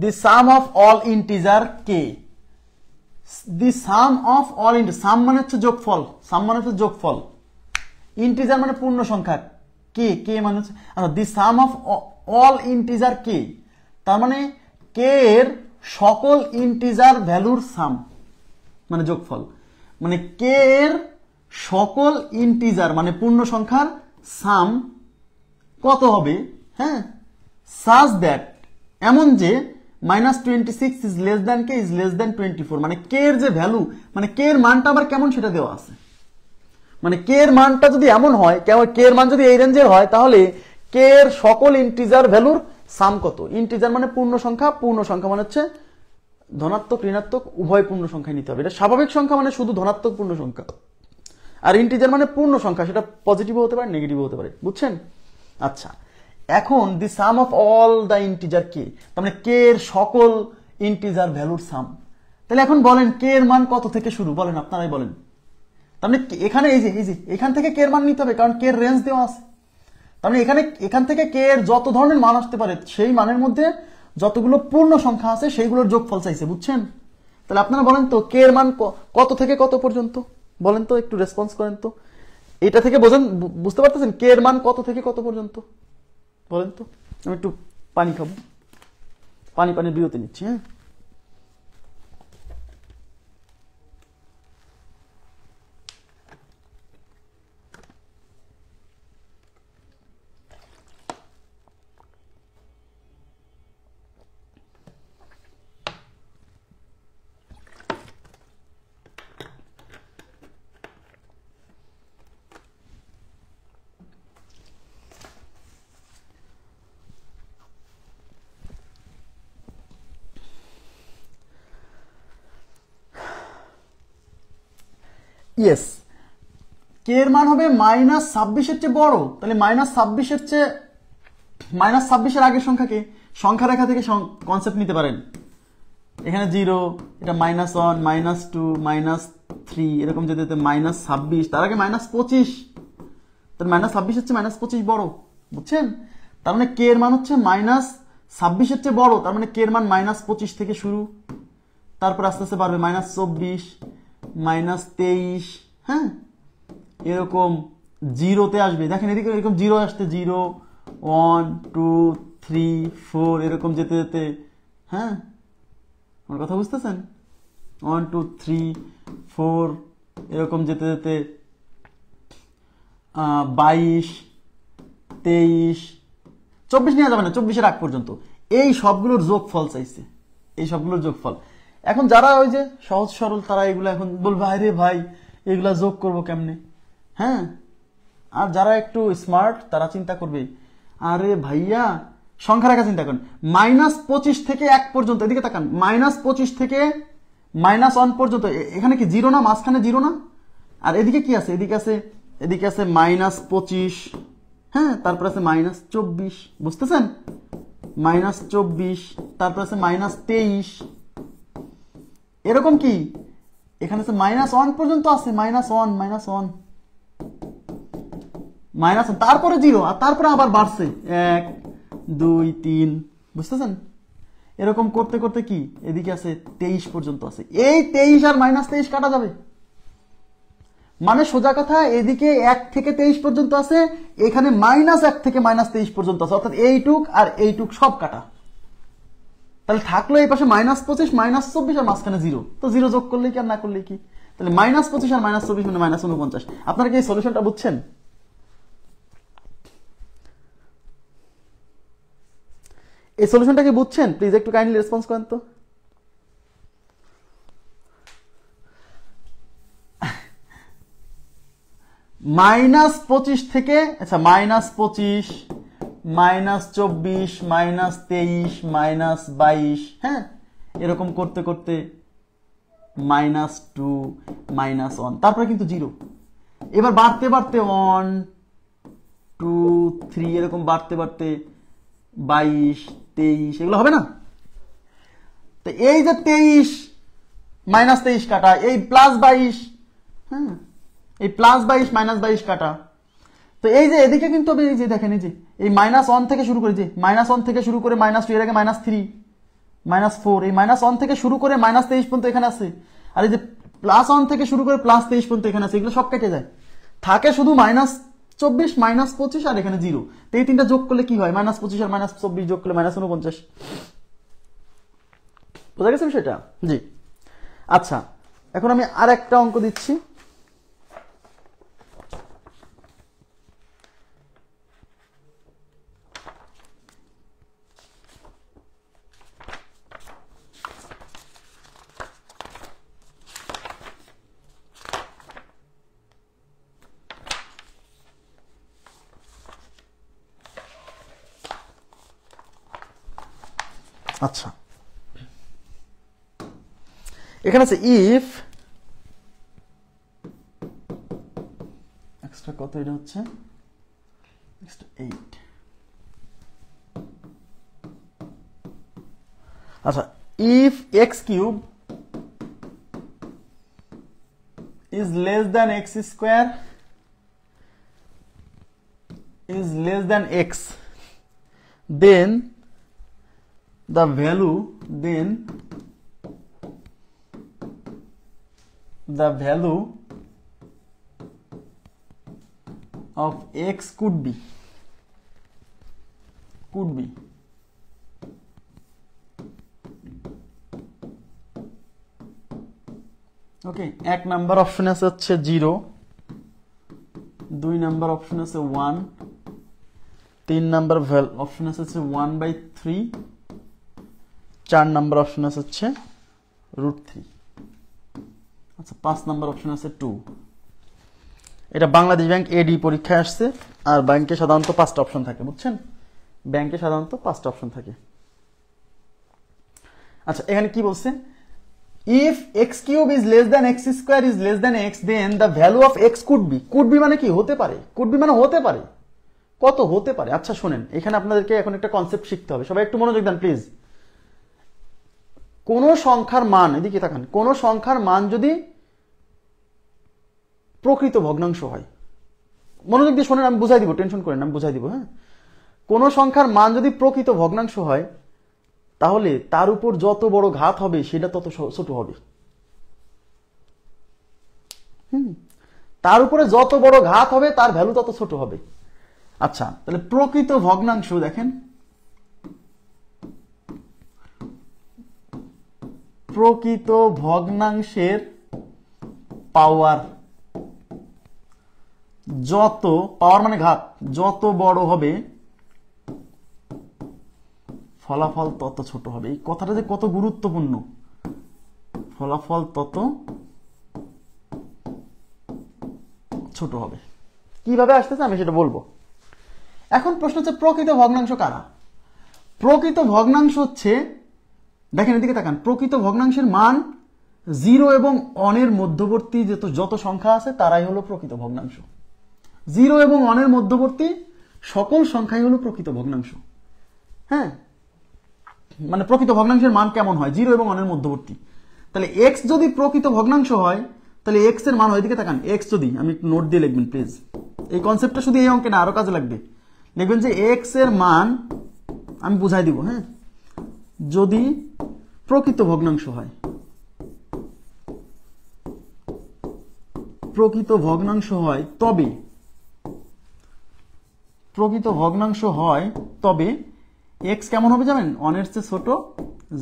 the sum of all integer k, the sum of all integer, সাম মানে হচ্ছে যোগফল, ইন্টিজার মানে পূর্ণ সংখ্যা, কে মানে হচ্ছে, আচ্ছা, the sum of all integer k, তার মানে k কে এর সকল ইন্টিজার ভ্যালুর সাম, মানে যোগফল, মানে কে এর সকল ইন্টিজার মানে পূর্ণ সংখ্যার সাম কত হবে, হ্যাঁ, সাজ দ্যাট, এমন যে -26 is less than K is less than 24, মানে কে এর যে ভ্যালু, মানে কে এর মানটা আবার কেমন সেটা দেওয়া আছে। মানে কে এর মানটা যদি এমন হয়, কে এর মান যদি এই রেঞ্জের হয়, তাহলে কে এর সকল ইন্টিজার ভ্যালুর সাম কত। ইন্টিজার মানে পূর্ণ সংখ্যা, পূর্ণ সংখ্যা মানে হচ্ছে ধনাত্মক ঋণাত্মক উভয় পূর্ণ সংখ্যা নিতে হবে। এটা স্বাভাবিক সংখ্যা মানে শুধু ধনাত্মক পূর্ণ সংখ্যা, আর ইন্টিজার মানে পূর্ণ সংখ্যা, সেটা পজিটিভও হতে পারে নেগেটিভও হতে পারে, বুঝছেন? আচ্ছা, এখন দি সাম অফ অল দ্য ইন্টিজার কে, তার মানে কে এর সকল ইন্টিজার ভ্যালুর সাম। তাহলে এখন বলেন কে এর মান কত থেকে শুরু, বলেন, আপনারাই বলেন। তার মানে এখানে এই যে এখান থেকে কে এর মান নিতে হবে, কারণ কে এর রেঞ্জ দেওয়া আছে। তার মানে এখান থেকে কে এর যত ধরনের মান আসতে পারে, সেই মানের মধ্যে যতগুলো পূর্ণ সংখ্যা আছে সেইগুলোর যোগফল চাইছে, বুঝছেন? তাহলে আপনারা বলেন তো কে এর মান কত থেকে কত পর্যন্ত, বলেন তো, একটু রেসপন্স করেন তো। এটা থেকে বোঝেন, বুঝতে পারতেছেন কে এর মান কত থেকে কত পর্যন্ত, বলেন তো। আমি একটু পানি খাবো, পানির বিরতি নিচ্ছি, হ্যাঁ। ইয়েস, কে এর মান হবে -26 চেয়ে বড়, তাহলে -26 আগের সংখ্যা কে, সংখ্যা রেখা থেকে কনসেপ্ট নিতে পারেন। এখানে 0, এটা -1, -2, -3 এরকম যেতে যেতে -26, তার আগে -25, তাহলে -26 চেয়ে -25 বড়, বুঝছেন? তার মানে কে এর মান হচ্ছে -26 চেয়ে বড়, তার মানে কে এর মান -25 থেকে শুরু, তারপর আস্তে আস্তে বাড়বে -24, -23, হ্যাঁ, এরকম 0-তে আসবে। দেখেন এদিকে এরকম 0 আসতে 0, 1, 2, 3, 4 এরকম যেতে যেতে, হ্যাঁ, আমার কথা বুঝতেছেন? 1, 2, 3, 4 এরকম যেতে যেতে 22, 23, 24 নেওয়া যাবে না, 24-এর আগ পর্যন্ত। এই সবগুলোর যোগফল চাইছে, এই সবগুলোর যোগফল। এখন যারা ওই যে সহজ সরল, তারা এগুলো এখন বলবে আরে ভাই এগুলা যোগ করবো কেমনে, হ্যাঁ। আর যারা একটু স্মার্ট তারা চিন্তা করবে, আরে ভাইয়া সংখ্যা রেখা চিন্তা করেন, -25 থেকে 1 পর্যন্ত, এদিকে তাকান, -25 থেকে -1 পর্যন্ত, এখানে কি 0 না, মাঝখানে 0 না? আর এদিকে কি আছে, এদিকে আছে -25, হ্যাঁ, তারপর আছে -24, বুঝতেছেন? -24, তারপর আছে -23, এরকম কি এখানে আছে -1 পর্যন্ত আছে, -1, তারপরে 0, আর তারপরে আবার বাড়ছে 1, 2, 3, বুঝতেছেন? এরকম করতে করতে কি এদিকে আছে 23 পর্যন্ত আছে। এই 23 আর -23 কাটা যাবে, মানে সোজা কথা এদিকে 1 থেকে 23 পর্যন্ত আছে, এখানে -1 থেকে -23 পর্যন্ত আছে, অর্থাৎ এইটুক আর এইটুক সব কাটা। তাহলে থাকলো এই পাশে -25, -24 আর মাঝখানে 0, তো 0 যোগ করলে কি আর না করলে কি, তাহলে -25 আর -24 মানে -49। আপনারা কি এই সলিউশনটা বুঝছেন? এই সলিউশনটা কি বুঝছেন? প্লিজ একটু কাইন্ডলি রেসপন্স করেন তো। -25 থেকে, আচ্ছা, -25, -24, -23, -22, হ্যাঁ, এরকম করতে করতে -2, -1, তারপরে কিন্তু 0। এবার বাড়তে বাড়তে 1, 2, 3 এরকম বাড়তে বাড়তে 22, 23 এগুলো হবে না? তো এই যে 23, -23 কাটা, এই +22, হ্যাঁ, এই +22, -22 কাটা, তো এই যে এদিকে কিন্তু এই যে দেখেন, এই যে এই -1 থেকে শুরু করে, যে -1 থেকে শুরু করে -2, এর আগে -3, -4, এই -1 থেকে শুরু করে -23 পর্যন্ত এখানে আছে, আর এই যে +1 থেকে শুরু করে +23 পর্যন্ত এখানে আছে, এগুলো সব কেটে যায়, থাকে শুধু -24, -25 আর এখানে 0। তো এই তিনটা যোগ করলে কি হয়, -25 আর -24 যোগ করলে -49। বোঝা গেছে বিষয়টা? জি। আচ্ছা, এখন আমি আর একটা অঙ্ক দিচ্ছি। আচ্ছা, এখানে আছে ইফ এক্সট্রা কত, এটা হচ্ছে 8। আচ্ছা, if x cube is less than x square is less than x, then the value of x could be ওকে। এক নাম্বার অপশন আছে হচ্ছে 0, 2 নাম্বার অপশন আছে 1, 3 নাম্বার অপশন আছে হচ্ছে 1/3, 4 নাম্বার অপশন আছে হচ্ছে √3। আচ্ছা, 5 নাম্বার অপশন আছে 2। এটা বাংলাদেশ ব্যাংক এডি পরীক্ষায় আসছে। আর ব্যাংকে সাধারণত 5টা অপশন থাকে, বুঝছেন? ব্যাংকে সাধারণত 5টা অপশন থাকে। আচ্ছা, এখানে কি বলছে? If x cube is less than x square is less than x, then the value of x could be মানে কি? হতে পারে। কুড বি মানে হতে পারে। কত হতে পারে? আচ্ছা শোনেন, এখানে আপনাদেরকে এখন একটা কনসেপ্ট শিখতে হবে। সবাই একটু মনোযোগ দেন প্লিজ। কোন সংখ্যার মান, এদিকে তাকান, কোন সংখ্যার মান যদি প্রকৃত ভগ্নাংশ হয়, মনোযোগ দিয়ে শোনেন, আমি বুঝাই দিব, টেনশন করেন, আমি বুঝাই দিব। হ্যাঁ, কোন সংখ্যার মান যদি প্রকৃত ভগ্নাংশ হয়, তাহলে তার উপর যত বড় ঘাত হবে সেটা তত ছোট হবে। তার উপরে যত বড় ঘাত হবে তার ভ্যালু তত ছোট হবে। আচ্ছা, তাহলে প্রকৃত ভগ্নাংশ দেখেন, প্রকৃত ভগ্নাংশের পাওয়ার পাওয়ার মানে ঘাত, যত বড় হবে ফলাফল তত ছোট হবে। এই কথাটা যে কত গুরুত্বপূর্ণ, ফলাফল তত ছোট হবে। কিভাবে আসতেছে আমি সেটা বলবো। এখন প্রশ্ন হচ্ছে প্রকৃত ভগ্নাংশ কারা? প্রকৃত ভগ্নাংশ হচ্ছে, দেখেন এদিকে তাকান, প্রকৃত ভগ্নাংশের মান 0 এবং 1 এর মধ্যবর্তী যত সংখ্যা আছে তারাই হলো প্রকৃত ভগ্নাংশ। 0 এবং 1 এর মধ্যবর্তী সকল সংখ্যাই হলো প্রকৃত ভগ্নাংশ। হ্যাঁ, মানে প্রকৃত ভগ্নাংশের মান কেমন হয়? 0 এবং 1 এর মধ্যবর্তী। তাহলে x যদি প্রকৃত ভগ্নাংশ হয়, তাহলে x এর মান হয়, এদিকে তাকান, x যদি, আমি একটু নোট দিয়ে লিখবেন প্লিজ, এই কনসেপ্টটা শুধু এই অঙ্কে না, আরো কাজে লাগবে। লিখবেন যে x এর মান, আমি বুঝাই দিব, হ্যাঁ, যদি প্রকৃত ভগ্নাংশ হয়, প্রকৃত ভগ্নাংশ হয় তবে x কেমন হবে জানেন? 1 এর চেয়ে ছোট,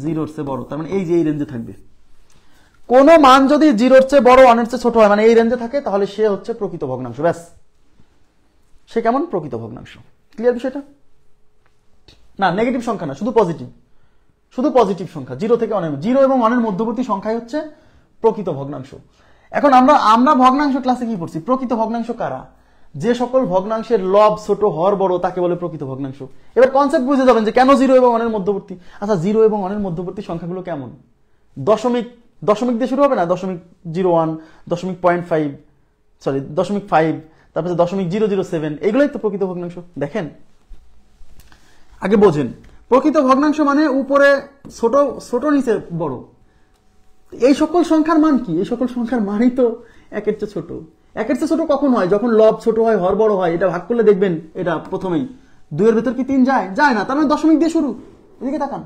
0 এর চেয়ে বড়। তার মানে এই যে এই রেঞ্জে থাকবে। কোন মান যদি 0 এর চেয়ে বড়, 1 এর চেয়ে ছোট হয়, মানে এই রেঞ্জে থাকে, তাহলে সে হচ্ছে প্রকৃত ভগ্নাংশ। ব্যাস, সে কেমন? প্রকৃত ভগ্নাংশ। ক্লিয়ার বিষয়টা? না, নেগেটিভ সংখ্যা না, শুধু পজিটিভ সংখ্যা, 0 থেকে 1, 0 এবং 1 এর মধ্যবর্তী সংখ্যাই হচ্ছে প্রকৃত ভগ্নাংশ। এখন আমরা ভগ্নাংশ ক্লাসে কি পড়ছি? প্রকৃত ভগ্নাংশ কারা? যে সকল ভগ্নাংশের লব ছোট, হর বড়, তাকে বলে প্রকৃত ভগ্নাংশ। এবার কনসেপ্ট বুঝে যাবেন যে কেন 0 এবং 1 এর মধ্যবর্তী। আচ্ছা, 0 এবং 1 এর মধ্যবর্তী সংখ্যাগুলো কেমন? দশমিক দিয়ে শুরু হবে না? 0.01, 0.5, সরি 0.5, তারপরে 0.007, এগুলোই তো প্রকৃত ভগ্নাংশ। দেখেন, আগে বোঝেন, প্রকৃত ভগ্নাংশ মানে উপরে ছোট নিচে বড়। এই সকল সংখ্যার মান কি? এই সকল সংখ্যার মানই তো 1 এর চেয়ে ছোট। 1 এর চেয়ে ছোট কখন হয়? যখন লব ছোট হয়, হর বড় হয়। এটা ভাগ করলে দেখবেন, এটা প্রথমেই 2 এর ভেতর কি 3 যায় না, তার মানে দশমিক দিয়ে শুরু। এদিকে তাকান,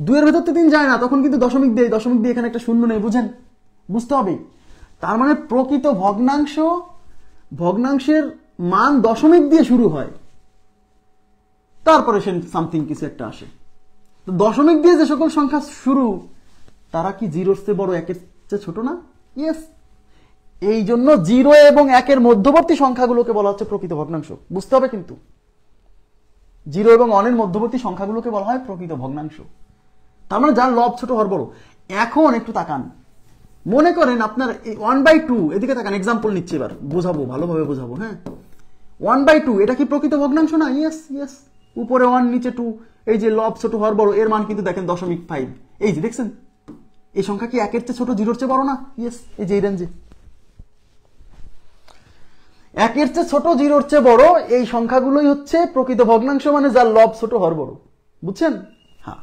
2 এর ভেতর তো 3 যায় না, তখন কিন্তু দশমিক দিয়ে এখানে একটা শূন্য নেই, বুঝতে হবে। তার মানে প্রকৃত ভগ্নাংশের মান দশমিক দিয়ে শুরু হয়, তারপরে সে সামথিং কিছু একটা আসে। তো দশমিক দিয়ে যে সকল সংখ্যা শুরু তারা কি জিরোর চেয়ে বড়, একের চেয়ে ছোট না? ইয়েস। এই জন্য 0 এবং 1 মধ্যবর্তী সংখ্যাগুলোকে বলা হচ্ছে প্রকৃত ভগ্নাংশ। বুঝতে হবে কিন্তু 0 এবং 1 মধ্যবর্তী সংখ্যাগুলোকে বলা হয় প্রকৃত ভগ্নাংশ। তার মানে যার লব ছোট হর বড়। এখন একটু তাকান, মনে করেন আপনার 1/2, এদিকে তাকান, এক্সাম্পল নিচ্ছি এবার, বোঝাবো, ভালোভাবে বোঝাবো। হ্যাঁ, 1/2 এটা কি প্রকৃত ভগ্নাংশ না? Yes yes. উপরে 1 নিচে 2, এই যে লব ছোট হর বড়, এর মান কিন্তু দেখেন 0.5। এই যে দেখছেন, এই সংখ্যা কি 1 চেয়ে ছোট, 0 চেয়ে বড় না? ইয়েস, এই যে এই রেঞ্জে 1 চেয়ে ছোট, 0 চেয়ে বড়, এই সংখ্যাগুলোই হচ্ছে প্রকৃত ভগ্নাংশ, মানে যার লব ছোট হর বড়। বুঝছেন? হ্যাঁ।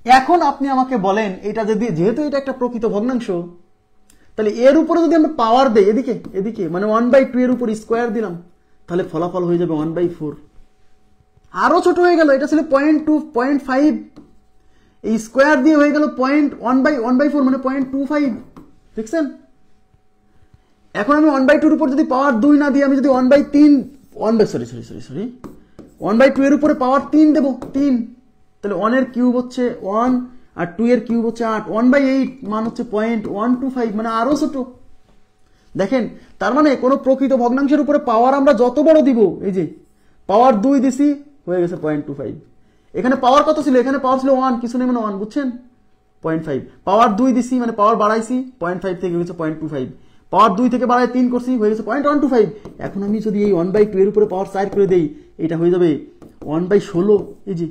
এখন আপনি আমাকে বলেন, এটা যদি, যেহেতু এটা একটা প্রকৃত ভগ্নাংশ, তাহলে এর উপরে যদি আমরা পাওয়ার দেই, এদিকে এদিকে, মানে 1/2 এর উপর স্কোয়ার দিলাম, তাহলে ফলাফল হয়ে যাবে 1/4। আরো ছোট হয়ে গেল, এটা ছিল 0.2, 0.5, এই স্কোয়ার দিয়ে হয়ে গেল 1/4, মানে 0.25। দেখছেন? এখন আমি 1/2 এর উপর যদি পাওয়ার 2 না দিয়ে আমি যদি 1/2 এর উপরে পাওয়ার 3 দেবো, 3, তাহলে 1 এর কিউব হচ্ছে 1 আর 2 এর কিউব হচ্ছে 8, 1/8 মান হচ্ছে 0.125, মানে আরো ছোট। দেখেন, তার মানে কোনো প্রকৃত ভগ্নাংশের উপরে পাওয়ার আমরা যত বড় দিব, এই যে পাওয়ার 2 দিছি, হয়ে গেছে 0.25। এখানে পাওয়ার কত ছিল? এখানে পাওয়ার ছিল 1, কিছু নেই, মানে 1, বুঝছেন? 0.5 পাওয়ার 2 দিছি, মানে পাওয়ার বাড়াইছি, 0.5 থেকে হয়েছে 0.25, পাওয়ার 2 থেকে বাড়ায় 3 করছি, হয়ে গেছে 0.125। এখন আমি যদি এই 1/2 এর উপরে পাওয়ার 4 করে দেই, এটা হয়ে যাবে 1/16। এই যে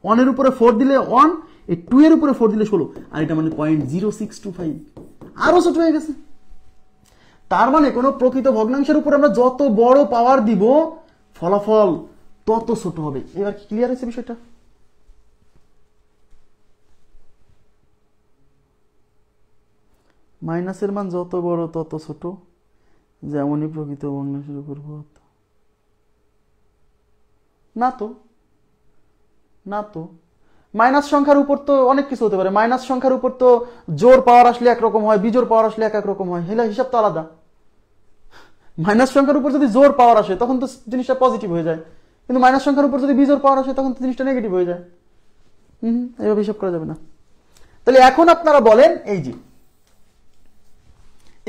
1 এর উপরে 4 দিলে 1, এই 2 এর উপরে 4 দিলে 16, আর এটা মানে 0.0625, আরো ছোট হয়ে গেছে। তার মানে কোনো প্রকৃত ভগ্নাংশের উপরে আমরা যত বড় পাওয়ার দিব, ফলাফল তত ছোট হবে। এবার কি ক্লিয়ার হয়েছে বিষয়টা? মাইনাসের মান যত বড় তত ছোট, যেমনই প্রকৃত ভগ্নাংশের উপর না তো, না তো। মাইনাস সংখ্যার উপর তো অনেক কিছু হতে পারে। মাইনাস সংখ্যার উপর তো জোর পাওয়ার আসলে একরকম হয়, বিজোড় পাওয়ার আসলে এক এক রকম হয়, হিসাব তো আলাদা। মাইনাস সংখ্যার উপর যদি জোর পাওয়ার আসে তখন তো জিনিসটা পজিটিভ হয়ে যায়, কিন্তু মাইনাস সংখ্যার উপর যদি বিজোড় পাওয়ার আসে তখন তো জিনিসটা নেগেটিভ হয়ে যায়। এইভাবে হিসাব করা যাবে না। তাহলে এখন আপনারা বলেন, এই যে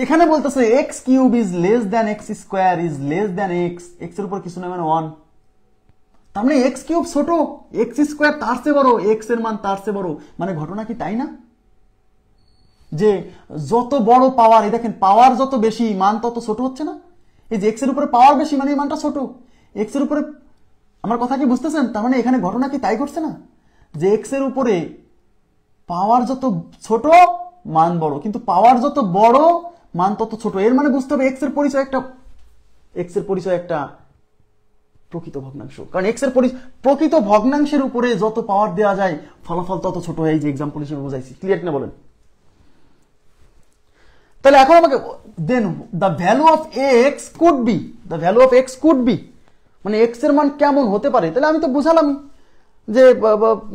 এখানে বলতেছে x cube is less than x square is less than x, x এর উপর কিছু না, মানে 1। তার মানে এক্স কিউব ছোট, এক্স স্কোয়ার তার চেয়ে বড়, এক্স এর মান তার চেয়ে বড়, মানে ঘটনা কি তাই না? যে যত বড় পাওয়ার, এই দেখেন পাওয়ার যত বেশি মান তত ছোট হচ্ছে না? এই যে এক্স এর উপরে পাওয়ার বেশি মানে এই মানটা ছোট, এক্স এর উপরে, আমার কথা কি বুঝতেছেন? তার মানে এখানে ঘটনা কি তাই ঘটছে না, যে এক্স এর উপরে পাওয়ার যত ছোট মান বড়, কিন্তু পাওয়ার যত বড় মান তত ছোট। এর মানে বুঝতে হবে এক্স এর পরিচয় একটা প্রকৃত ভগ্নাংশ, কারণ এক্স এর প্রকৃত ভগ্নাংশের উপরে যত পাওয়ার দেওয়া যায় ফলাফল তত ছোট হয়। এই যে এক্সাম্পল হিসেবে বুঝাইছি, ক্লিয়ার কিনা বলেন? তাহলে এখন আমাকে then the value of X could be, মানে এক্স এর মান কেমন হতে পারে। তাহলে আমি তো বুঝালাম যে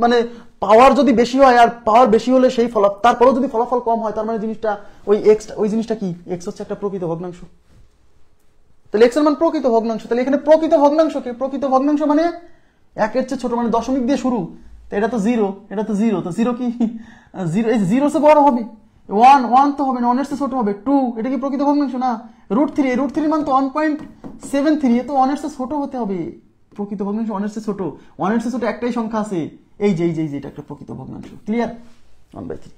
মানে পাওয়ার যদি বেশি হয়, আর পাওয়ার বেশি হলে সেই ফলাফল, তারপরেও যদি ফলাফল কম হয়, তার মানে জিনিসটা ওই জিনিসটা কি, এক্স হচ্ছে একটা প্রকৃত ভগ্নাংশ। তাহলে এক্স এর মান প্রকৃত ভগ্নাংশ। তাহলে এখানে প্রকৃত ভগ্নাংশ কি? প্রকৃত ভগ্নাংশ মানে 1 চেয়ে ছোট, মানে দশমিক দিয়ে শুরু। তো এটা তো 0, তো 0 কি 0, এই 0 চেয়ে বড় হবে, 1 তো হবে না, 1 এর চেয়ে ছোট হবে 2, এটা কি প্রকৃত ভগ্নাংশ না? √3 মান তো 1.73, এ তো 1 এর চেয়ে ছোট হতে হবে। প্রকৃত ভগ্নাংশ 1 এর চেয়ে ছোট, 1 এর চেয়ে ছোট একটাই সংখ্যা আছে, এই যে এটা একটা প্রকৃত ভগ্নাংশ। ক্লিয়ার? 1/3।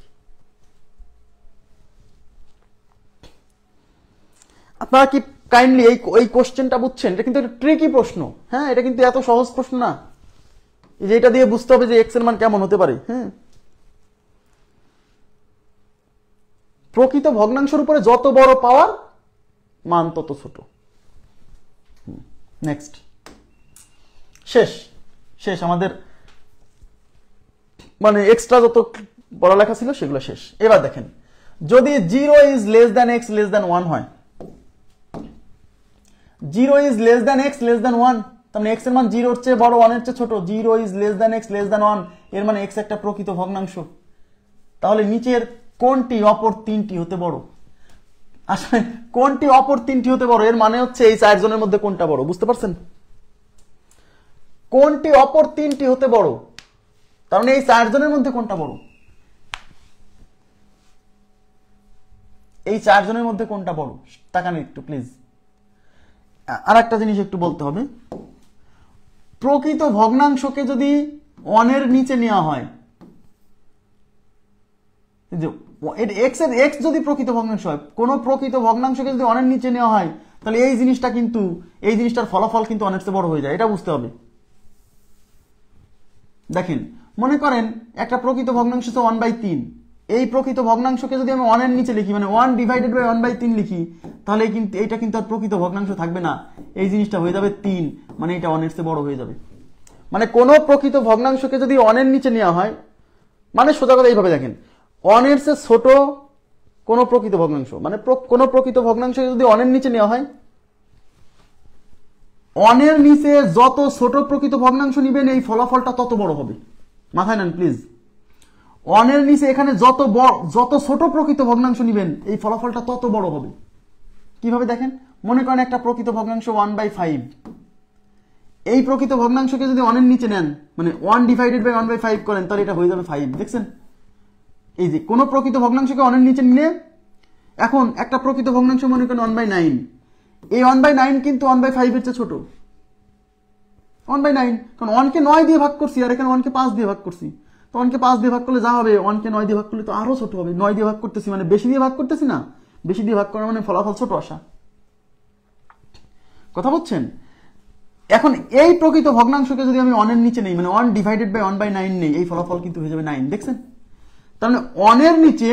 আপনারা কি কাইন্ডলি এই কোশ্চেনটা বুঝছেন? এটা কিন্তু একটা ট্রিকি প্রশ্ন। হ্যাঁ, এটা কিন্তু এত সহজ প্রশ্ন না, এই যে এটা দিয়ে বুঝতে হবে যে এক্স এর মান কেমন হতে পারে। হ্যাঁ, প্রকৃত ভগ্নাংশের উপরে যত বড় পাওয়ার মান তত ছোট। নেক্সট, শেষ আমাদের মানে এক্সট্রা যত পড়ালেখা ছিল সেগুলো শেষ। এবার দেখেন, যদি 0 is less than x less than 1 হয়, 0 is less than x less than 1, তার মানে এক্স এর মান 0 এর চেয়ে বড়, 1 এর চেয়ে ছোট। 0 is less than x less than 1, এর মানে এক্স একটা প্রকৃত ভগ্নাংশ। তাহলে নিচের কোনটি অপর তিনটি হতে বড়? আসলে কোনটি অপর তিনটি হতে বড়, এর মানে হচ্ছে এই 4 জনের মধ্যে কোনটা বড়, বুঝতে পারছেন? কোনটি অপর তিনটি হতে বড়, তার মানে এই চারজনের মধ্যে কোনটা বড়? এই চারজনের মধ্যে কোনটা বড়? তাকান একটু প্লিজ। আর একটা জিনিস একটু বলতে হবে, প্রকৃত ভগ্নাংশকে যদি অনের নিচে নেওয়া হয়, এক্স এর এক্স যদি প্রকৃত ভগ্নাংশ হয়, কোন প্রকৃত ভগ্নাংশকে যদি অনের নিচে নেওয়া হয়, তাহলে এই জিনিসটা কিন্তু, এই জিনিসটার ফলাফল কিন্তু অনেক বড় হয়ে যায়, এটা বুঝতে হবে। দেখেন, মনে করেন একটা প্রকৃত ভগ্নাংশ হচ্ছে 1/3, এই প্রকৃত ভগ্নাংশকে যদি আমি 1 এর নিচে লিখি, মানে 1 ডিভাইডেড বাই 1/3 লিখি, তাহলে কিন্তু এইটা কিন্তু আর প্রকৃত ভগ্নাংশ থাকবে না, এই জিনিসটা হয়ে যাবে 3, মানে এটা 1 এর চেয়ে বড় হয়ে যাবে। মানে কোন প্রকৃত ভগ্নাংশকে যদি 1 এর নিচে নেওয়া হয়, মানে সোজা কথা এইভাবে দেখেন, 1 এর চেয়ে ছোট কোন প্রকৃত ভগ্নাংশ, মানে কোন প্রকৃত ভগ্নাংশকে যদি 1 এর নিচে নেওয়া হয়, 1 এর নিচে যত ছোট প্রকৃত ভগ্নাংশ নিবেন এই ফলাফলটা তত বড় হবে। মাথায় নেন প্লিজ, 1 এর নিচে এখানে যত ছোট প্রকৃত ভগ্নাংশ নিবেন এই ফলাফলটা তত বড় হবে। কিভাবে দেখেন, মনে করেন একটা প্রকৃত ভগ্নাংশ 1/5, এই প্রকৃত ভগ্নাংশকে যদি 1 এর নিচে নেন, মানে 1 ডিভাইডেড বাই 1/5 করেন, তাহলে এটা হয়ে যাবে 5। দেখছেন, এই যে কোন প্রকৃত ভগ্নাংশকে 1 এর নিচে নিলে, এখন একটা প্রকৃত ভগ্নাংশ মনে করেন 1/9, এই 1/9 কিন্তু 1/5 এর চেয়ে ছোট। 1/9, কারণ 1 কে 9 দিয়ে ভাগ করছি, আর এখানে 1 কে 5 দিয়ে ভাগ করছি, তো 1 কে 5 দিয়ে ভাগ করলে যা হবে, 1 কে 9 দিয়ে ভাগ করলে তো আরো ছোট হবে। 9 দিয়ে ভাগ করতেছি মানে বেশি দিয়ে ভাগ করতেছি না, বেশি দিয়ে ভাগ করা মানে ফলাফল ছোট আসা। কথা বুঝছেন? এখন এই প্রকৃত ভগ্নাংশকে যদি আমি 1 এর নিচে নেই, মানে 1 ডিভাইডেড বাই 1/9 নেই, এই ফলাফল কিন্তু হয়ে যাবে 9। দেখছেন, তার মানে 1 এর নিচে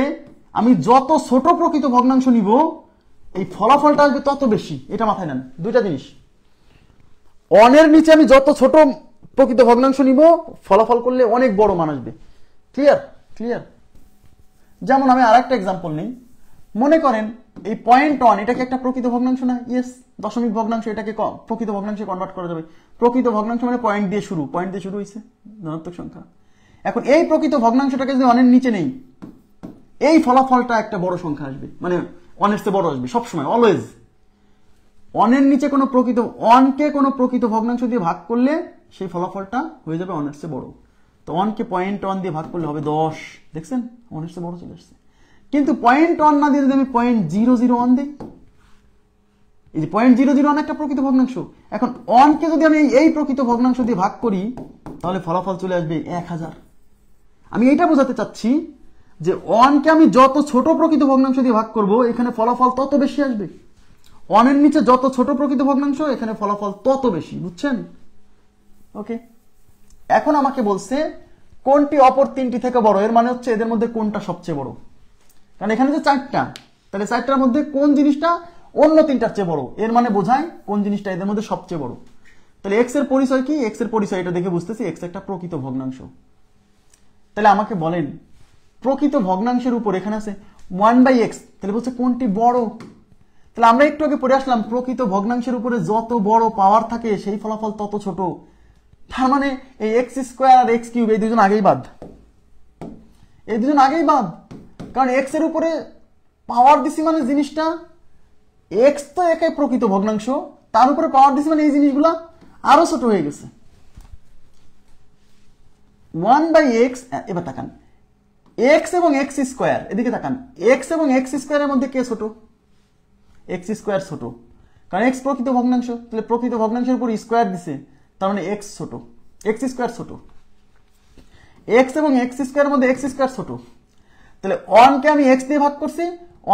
আমি যত ছোট প্রকৃত ভগ্নাংশ নিব এই ফলাফলটা আসবে তত বেশি। এটা মাথায় নেন, দুইটা জিনিস, 1 এর নিচে আমি যত ছোট প্রকৃত ভগ্নাংশ নিব ফলাফল করলে অনেক বড় মান আসবে। ক্লিয়ার? ক্লিয়ার। যেমন আমি আরেকটা এক্সাম্পল নেই, মনে করেন এই 0.1, এটা কি একটা প্রকৃত ভগ্নাংশ না? ইয়েস, দশমিক ভগ্নাংশ, এটাকে প্রকৃত ভগ্নাংশে কনভার্ট করা যাবে। প্রকৃত ভগ্নাংশ মানে পয়েন্ট দিয়ে শুরু হয়েছে, ধনাত্মক সংখ্যা। এখন এই প্রকৃত ভগ্নাংশটাকে যদি 1 এর নিচে নেই, এই ফলাফলটা একটা বড় সংখ্যা আসবে, মানে 1 এর চেয়ে বড় আসবে সবসময়, অলওয়েজ। 1 এর নিচে কোনো প্রকৃত 1 কে কোনো প্রকৃত ভগ্নাংশ দিয়ে ভাগ করলে সেই ফলাফলটা হয়ে যাবে 1 এর চেয়ে বড়। তো 1 কে 0.1 দিয়ে ভাগ করলে হবে 10। দেখছেন, 1 এর চেয়ে বড় চলে আসছে। কিন্তু 0.1 না দিয়ে যদি আমি 0.001 দিই, এই যে 0.001 একটা প্রকৃত ভগ্নাংশ, এখন 1 কে যদি আমি এই প্রকৃত ভগ্নাংশ দিয়ে ভাগ করি, তাহলে ফলাফল চলে আসবে 1000। আমি এইটা বোঝাতে চাচ্ছি যে 1 কে আমি যত ছোট প্রকৃত ভগ্নাংশ দিয়ে ভাগ করব, এখানে ফলাফল তত বেশি আসবে। 1 এর নিচে যত ছোট প্রকৃত ভগ্নাংশ, এখানে ফলাফল তত বেশি। বুঝছেন? ওকে, এখন আমাকে বলছে কোনটি অপর তিনটি থেকে বড়, এর মানে হচ্ছে এদের মধ্যে কোনটা সবচেয়ে বড়। কারণ এখানে যে 4টা, তাহলে 4টার মধ্যে কোন জিনিসটা অন্য 3টার চেয়ে বড়, এর মানে বোঝায় কোন জিনিসটা এদের মধ্যে সবচেয়ে বড়। তাহলে এক্স এর পরিচয় কি? এক্স এর পরিচয় এটা দেখে বুঝতেছি এক্স একটা প্রকৃত ভগ্নাংশ। তাহলে আমাকে বলেন, প্রকৃত ভগ্নাংশের উপর এখানে আছে 1/x, তাহলে বলছে কোনটি বড়। তাহলে আমরা একটু আগে পড়ে আসলাম, প্রকৃত ভগ্নাংশের উপরে যত বড় পাওয়ার থাকে সেই ফলাফল তত ছোট। তার মানে এই x² আর x³ এই দুজন আগেই বাদ, কারণ x এর উপরে পাওয়ার দিছি মানে জিনিসটা, x তো একাই প্রকৃত ভগ্নাংশ, তার উপরে পাওয়ার দিছি মানে এই জিনিসগুলা আরো ছোট হয়ে গেছে। 1/x, এবার তাকান, x এবং x², এদিকে তাকান, x এবং x² এর মধ্যে কে ছোট? x² ছোট, কারণ x প্রকৃত ভগ্নাংশ, তাহলে প্রকৃত ভগ্নাংশের উপর স্কোয়ার দিছে, তার মানে x ছোট, x² ছোট। x এবং x² এর মধ্যে x² ছোট, তাহলে 1 কে আমি x দিয়ে ভাগ করছি,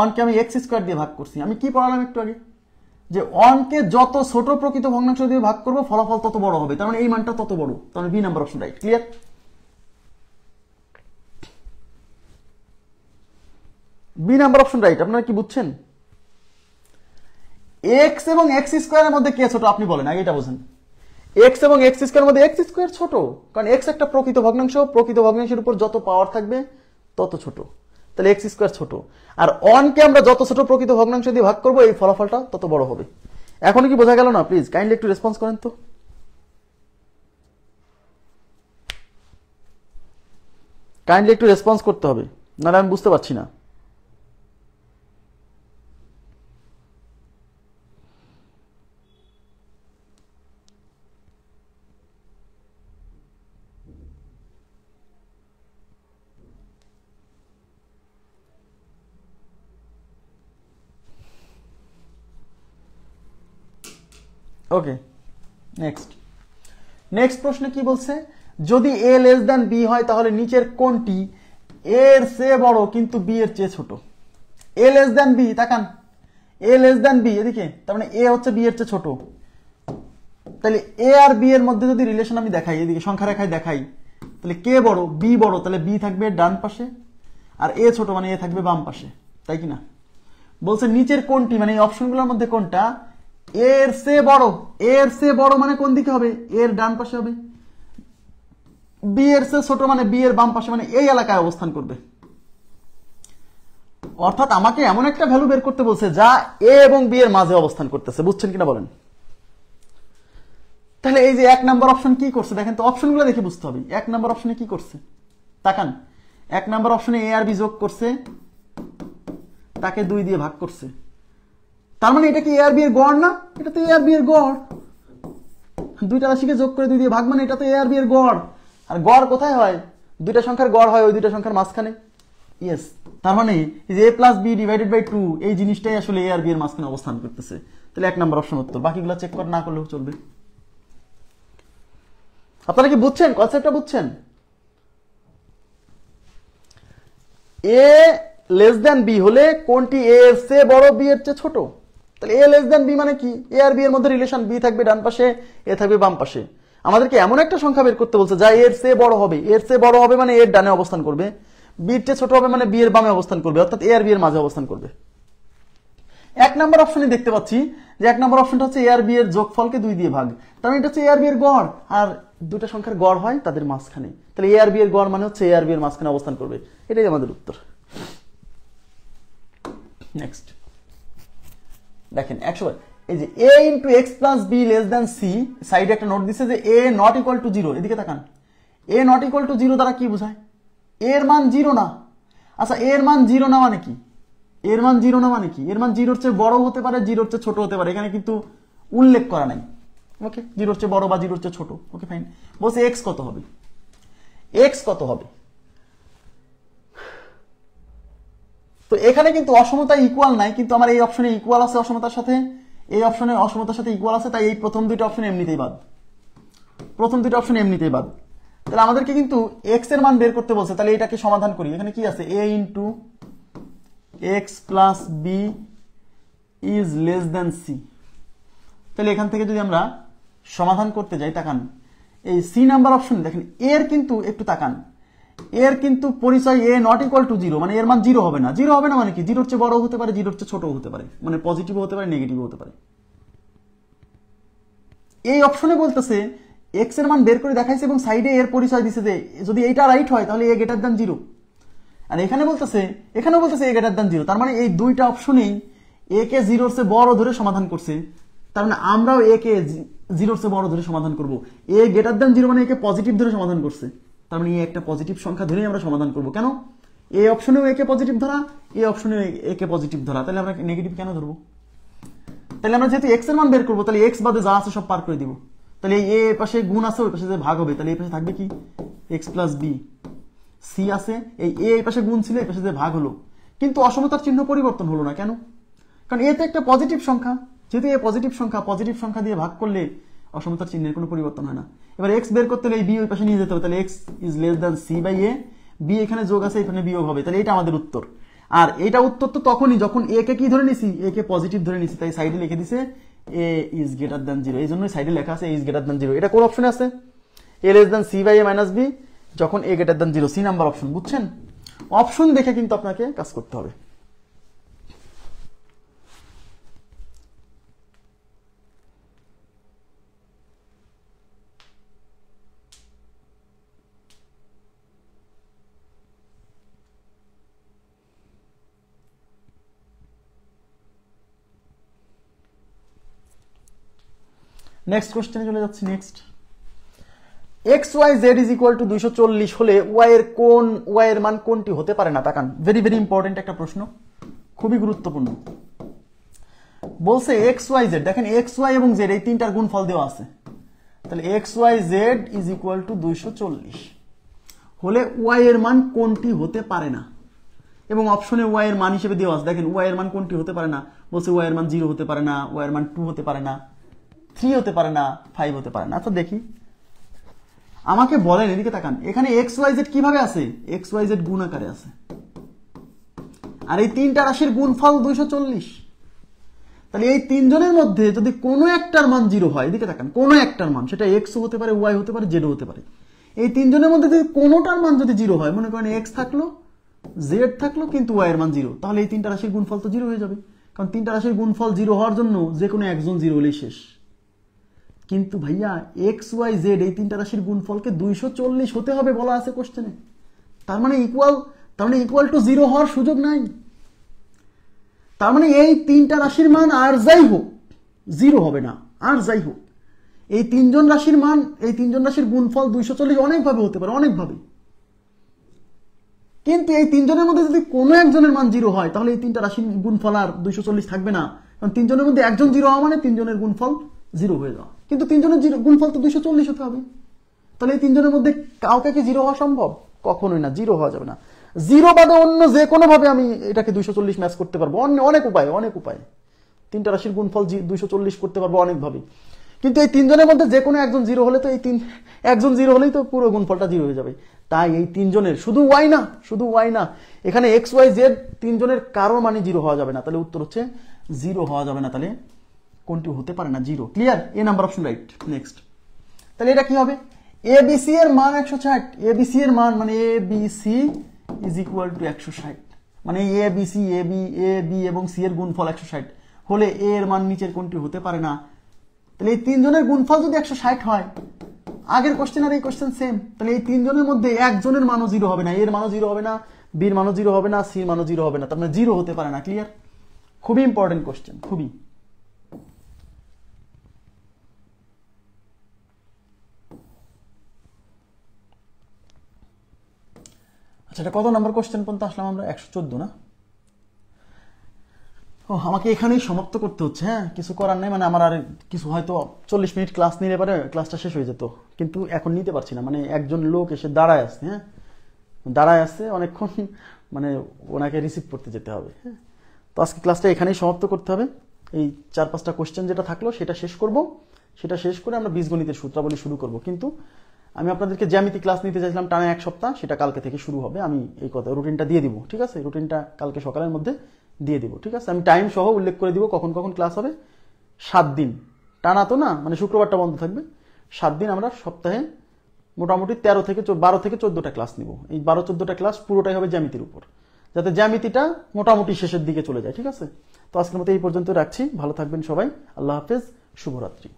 1 কে আমি x² দিয়ে ভাগ করছি। আমি কি পড়ালাম একটু আগে, যে 1 কে যত ছোট প্রকৃত ভগ্নাংশ দিয়ে ভাগ করব ফলাফল তত বড় হবে, তার মানে এই মানটা তত বড়, তার মানে B number option right. Clear? B number option right. আপনারা কি বুঝছেন? x এবং x² এর মধ্যে কে ছোট আপনি বলেন আগে, এটা বোঝেন। x এবং x² এর মধ্যে x² ছোট, কারণ x একটা প্রকৃত ভগ্নাংশ, প্রকৃত ভগ্নাংশের উপর যত পাওয়ার থাকবে তত ছোট, তাহলে x² ছোট। আর 1 কে আমরা যত ছোট প্রকৃত ভগ্নাংশ দিয়ে ভাগ করব এই ফলাফলটা তত বড় হবে। এখন কি বোঝা গেল না? প্লিজ কাইন্ডলি একটু রেসপন্স করেন তো, কাইন্ডলি একটু রেসপন্স করতে হবে, নাহলে আমি বুঝতে পারছি না। ওকে, নেক্সট প্রশ্নে কি বলছে, যদি এ লেস দ্যান বি হয় তাহলে নিচের কোনটি এর চেয়ে বড় কিন্তু বি এর চেয়ে ছোট? এ লেস দ্যান বি, তাকান, এ লেস দ্যান বি এদিকে, তার মানে এ হচ্ছে বি এর চেয়ে ছোট। তাহলে এ আর বি এর মধ্যে যদি রিলেশন আমি দেখাই, এদিকে সংখ্যা রেখায় দেখাই, তাহলে কে বড়? বি বড়, তাহলে বি থাকবে ডান পাশে, আর এ ছোট মানে এ থাকবে বাম পাশে, তাই কি না? বলছে নিচের কোনটি, মানে এই অপশনগুলোর মধ্যে কোনটা এর চেয়ে বড়? এর চেয়ে বড় মানে কোন দিকে হবে? এর ডান পাশে হবে। বি এর চেয়ে ছোট মানে বি এর বাম পাশে, মানে এই এলাকায় অবস্থান করবে। অর্থাৎ আমাকে এমন একটা ভ্যালু বের করতে বলছে যা এ এবং বি এর মাঝে অবস্থান করতেছে। বুঝছেন কিনা বলেন? তাহলে এই যে 1 নম্বর অপশন কি করছে দেখেন তো, অপশনগুলো দেখে বুঝতে হবে 1 নম্বর অপশনে কি করছে। তাকান, 1 নম্বর অপশনে এ আর বি যোগ করছে, তাকে 2 দিয়ে ভাগ করছে। তার মানে এটা কি এ আর বি এর গড় না? এটা তো এ আর বি এর গড়। দুইটা রাশিকে যোগ করে 2 দিয়ে ভাগ মানে এটা তো এ আর বি এর গড়। আর গড় কোথায় হয়? দুইটা সংখ্যার গড় হয় ওই দুইটা সংখ্যার মাঝখানে। ইয়েস, তার মানে এ প্লাস বি ডিভাইডেড বাই 2 এই জিনিসটাই আসলে এ আর বি এর মাঝখানে অবস্থান করতেছে। তাহলে 1 নম্বর অপশন উত্তর। বাকিগুলো চেক করে না করলেও চলবে। আপনারা কি বুঝছেন? কনসেপ্টটা বুঝছেন? এ লেস দ্যান বি হলে কোনটি এ এর চেয়ে বড় বি এর চেয়ে ছোট? তাহলে এ লেস দ্যান বি মানে কি? এ আর বি এর মধ্যে রিলেশন, বি থাকবে ডান পাশে, এ থাকবে বাম পাশে। আমাদেরকে এমন একটা সংখ্যা বের করতে বলছে যা এর চেয়ে বড় হবে। এর চেয়ে বড় হবে মানে এর ডানে অবস্থান করবে, বি এর চেয়ে ছোট হবে মানে বি এর বামে অবস্থান করবে, অর্থাৎ এ আর বি এর মাঝে অবস্থান করবে। 1 নম্বর অপশনে দেখতে পাচ্ছি যে 1 নম্বর অপশনটা হচ্ছে এ আর বি এর যোগফলকে 2 দিয়ে ভাগ, তার মানে এটা হচ্ছে এ আর বি এর গড়, আর দুটো সংখ্যার গড় হয় তাদের মাঝখানে। তাহলে এ আর বি এর গড় মানে হচ্ছে এ আর বি এর মাঝখানে অবস্থান করবে। এটাই আমাদের উত্তর। নেক্সট দেখেন 100, এই যে a into X plus B less than C, সাইডে একটা নোট দিচ্ছে যে a নট ইকুয়াল টু 0। এদিকে তাকান, a নট ইকুয়াল টু 0 দ্বারা কি বোঝায়? এর মান 0 না। আচ্ছা, এর মান 0 না মানে কি? এর মান 0 না মানে কি? এর মান 0 এর চেয়ে বড় হতে পারে, 0 এর চেয়ে ছোট হতে পারে, এখানে কিন্তু উল্লেখ করা নাই। ওকে, 0 এর চেয়ে বড় বা 0 এর চেয়ে ছোট। Okay fine. বলছে x কত হবে? x কত হবে? তো এখানে কিন্তু অসমতা ইকুয়াল নাই, কিন্তু আমার এই অপশনে ইকুয়াল আছে অসমতার সাথে, এই অপশনে অসমতার সাথে ইকুয়াল আছে, তাই এই প্রথম দুইটা অপশন এমনিতেই বাদ। প্রথম দুইটা অপশন এমনিতেই বাদ। তাহলে আমাদেরকে কিন্তু x এর মান বের করতে বলছে। তাহলে এটাকে সমাধান করি। এখানে কি আছে? a into X plus B is less than C. তাহলে এখান থেকে যদি আমরা সমাধান করতে যাই, তাকান এই সি নাম্বার অপশন দেখেন, এর কিন্তু একটু তাকান, এর কিন্তু পরিচয় এ নট ইকুয়াল টু 0, মানে এর মান 0 হবে না। 0 হবে না মানে কি? 0 এর চেয়ে বড় হতে পারে, 0 এর চেয়ে ছোট হতে পারে, মানে পজিটিভ হতে পারে, নেগেটিভ হতে পারে। এই অপশনে বলতেছে এক্স এর মান বের করে দেখাইছে এবং সাইডে এর পরিচয় দিছে যে যদি এইটা রাইট হয় তাহলে এ গ্রেটার দ্যান 0। আর এখানেও বলতেছে এ গ্রেটার দ্যান 0। তার মানে এই দুইটা অপশনেই এ কে 0 এর চেয়ে বড় ধরে সমাধান করছে। তার মানে আমরাও এ কে 0 এর চেয়ে বড় ধরে সমাধান করব। এ গ্রেটার দ্যান 0 মানে একে পজিটিভ ধরে সমাধান করছে। তার মানে একটা পজিটিভ সংখ্যা ধরেই আমরা সমাধান করব। কেন? এই অপশনেও একে পজিটিভ ধরা, এই অপশনেও একে পজিটিভ ধরা, তাহলে আমরা নেগেটিভ কেন ধরবো? তাহলে আমরা যেহেতু এক্স এর মান বের করবো, তাহলে এক্স বাদে যা আছে সব পার করে দিব। তাহলে এই এ পাশে গুণ আছে, ওই পাশে যে ভাগ হবে, তাহলে এই পাশে থাকবে কি? X plus B. সি আছে, এই এ পাশে গুণ ছিল, এই পাশে যে ভাগ হলো, কিন্তু অসমতার চিহ্ন পরিবর্তন হলো না। কেন? কারণ এ তো একটা পজিটিভ সংখ্যা। যেহেতু এ পজিটিভ সংখ্যা দিয়ে ভাগ করলে অসমতার চিহ্নের কোনো পরিবর্তন হয় না। এবার এক্স বের করতে হলে এই বি ওই পাশে নিয়ে যেতে হবে, তাহলে X is less than C by A. B এখানে যোগ আছে, এখানে বিয়োগ হবে, তাহলে এটা আমাদের উত্তর। আর এটা উত্তর তো তখনই যখন এ কে কি ধরে নিছি? এ কে পজিটিভ ধরে নিছি, তাই সাইডে লিখে দিছে এ ইজ গ্রেটার দ্যান 0। এই জন্যই সাইডে লেখা আছে এ ইজ গ্রেটার দ্যান 0। এটা কোন অপশনে আছে? A less than C by A minus B, যখন A greater than 0, C number option. বুঝছেন? অপশন দেখে কিন্তু আপনাকে কাজ করতে হবে। নেক্সট কোশ্চেনে চলে যাচ্ছি। Next, X Y Z is equal to 240 হলে ওয়াই এর মান কোনটি হতে পারে না? তাকান, ভেরি ভেরি ইম্পর্টেন্ট একটা প্রশ্ন, খুবই গুরুত্বপূর্ণ। বলছে এক্স ওয়াই জেড, দেখেন এক্স ওয়াই এবং জেড এই তিনটার গুণফল দেওয়া আছে। তাহলে X Y Z is equal to 240 হলে ওয়াই এর মান কোনটি হতে পারে না? এবং অপশনে ওয়াই এর মান হিসেবে দেওয়া আছে। দেখেন ওয়াই এর মান কোনটি হতে পারে না? বলছে ওয়াই এর মান 0 হতে পারে না, ওয়াই এর মান 2 হতে পারে না, 3 হতে পারে না, 5 হতে পারে না। আচ্ছা দেখি, আমাকে বলেন, এদিকে তাকান, এখানে XYZ কিভাবে আছে? XYZ গুণ আকারে আছে, আর এই তিনটা রাশির গুণফল 240। তাহলে এই তিনজনের মধ্যে যদি কোনো একটার মান 0 হয়, এদিকে তাকান, কোনো একটার মান, সেটা X হতে পারে, Y হতে পারে, Z হতে পারে, এই তিনজনের মধ্যে যদি কোনোটার মান যদি 0 হয়, মনে করেন X থাকলো, Z থাকলো, কিন্তু Y এর মান 0, তাহলে এই তিনটা রাশির গুণফল তো 0 হয়ে যাবে, কারণ তিনটা রাশির গুণফল 0 হওয়ার জন্য যে কোনো একজন 0 হলেই শেষ। কিন্তু ভাইয়া XYZ এই তিনটা রাশির গুণফলকে 240 হতে হবে বলা আছে কোশ্চেনে, তার মানে ইকুয়াল টু 0 হওয়ার সুযোগ নাই। তার মানে এই তিনটা রাশির মান আর যাই হোক 0 হবে না, আর যাই হোক এই তিনজন রাশির মান, এই তিনজন রাশির গুণফল 240 অনেকভাবে হতে পারে, অনেকভাবে। কিন্তু এই তিনজনের মধ্যে যদি কোনো একজনের মান 0 হয়, তাহলে এই তিনটা রাশির গুণফল আর 240 থাকবে না, কারণ তিনজনের মধ্যে একজন 0 হওয়া মানে তিনজনের গুণফল 0 হয়ে যাওয়া। কিন্তু তিনজনের গুণফল তো 240 হতে হবে, তাহলে এই তিনজনের মধ্যে কাউকে কি 0 হওয়া সম্ভব? কখনোই না, 0 হওয়া যাবে না। 0 বাদে অন্য যে কোনো ভাবে আমি এটাকে 240 ম্যাচ করতে পারবো, অনেক উপায়ে তিনটা রাশির গুণফল 240 করতে পারবো অনেকভাবে। কিন্তু এই তিনজনের মধ্যে যে কোনো একজন 0 হলে তো একজন 0 হলেই তো পুরো গুণফলটা 0 হয়ে যাবে। তাই এই তিনজনের শুধু Y না, এখানে XYZ তিনজনের কারো মানে 0 হওয়া যাবে না। তাহলে উত্তর হচ্ছে 0 হওয়া যাবে না, তাহলে কোনটি হতে পারে না? 0। ক্লিয়ার? এ নাম্বার অপশন রাইট। নেক্সট, তাহলে এটা কি হবে? ABC এর মান 160, ABC এর মান মানে ABC ইজ ইকুয়াল টু 160, মানে ABC, AB এবং C এর গুণফল 160 হলে A এর মান নিচের কোনটি হতে পারে না? তাহলে এই তিনজনের গুণফল যদি 160 হয়, আগের কোশ্চেন আর এই কোশ্চেন সেম, তাহলে এই তিনজনের মধ্যে একজনের মানও 0 হবে না, এর মানও 0 হবে না, বির মানও 0 হবে না, সির মানও 0 হবে না, তার মানে 0 হতে পারে না। ক্লিয়ার? খুবই ইম্পর্টেন্ট কোশ্চেন, খুবই। আচ্ছা, এটা কত নাম্বার কোশ্চেন পর্যন্ত আসলাম আমরা? 114 না? ও, আমাকে এখানেই সমাপ্ত করতে হচ্ছে। হ্যাঁ, কিছু করার নেই, মানে আমার আর কিছু হয়তো 40 মিনিট ক্লাস নিলে পারে ক্লাসটা শেষ হয়ে যেত, কিন্তু এখন নিতে পারছি না। মানে একজন লোক এসে দাঁড়ায় আসছে, হ্যাঁ দাঁড়ায় আসছে অনেকক্ষণ, মানে ওনাকে রিসিভ করতে যেতে হবে। হ্যাঁ, তো আজকে ক্লাসটা এখানেই সমাপ্ত করতে হবে। এই 4-5টা কোশ্চেন যেটা থাকলো সেটা শেষ করব, সেটা শেষ করে আমরা বীজগণিতের সূত্রাবলী শুরু করব। কিন্তু আমি আপনাদেরকে জ্যামিতি ক্লাস নিতে চাইছিলাম টানা 1 সপ্তাহ, সেটা কালকে থেকে শুরু হবে। আমি এই কথা রুটিনটা দিয়ে দিব, ঠিক আছে? রুটিনটা কালকে সকালের মধ্যে দিয়ে দিব, ঠিক আছে? আমি টাইম সহ উল্লেখ করে দিব কখন কখন ক্লাস হবে। 7 দিন টানা তো না, মানে শুক্রবারটা বন্ধ থাকবে। 7 দিন আমরা সপ্তাহে মোটামুটি 12 থেকে 14টা ক্লাস নিব। এই 12-14টা ক্লাস পুরোটাই হবে জ্যামিতির উপর, যাতে জ্যামিতিটা মোটামুটি শেষের দিকে চলে যায়, ঠিক আছে? তো আজকের মতো এই পর্যন্ত রাখছি। ভালো থাকবেন সবাই, আল্লাহ হাফেজ, শুভরাত্রি।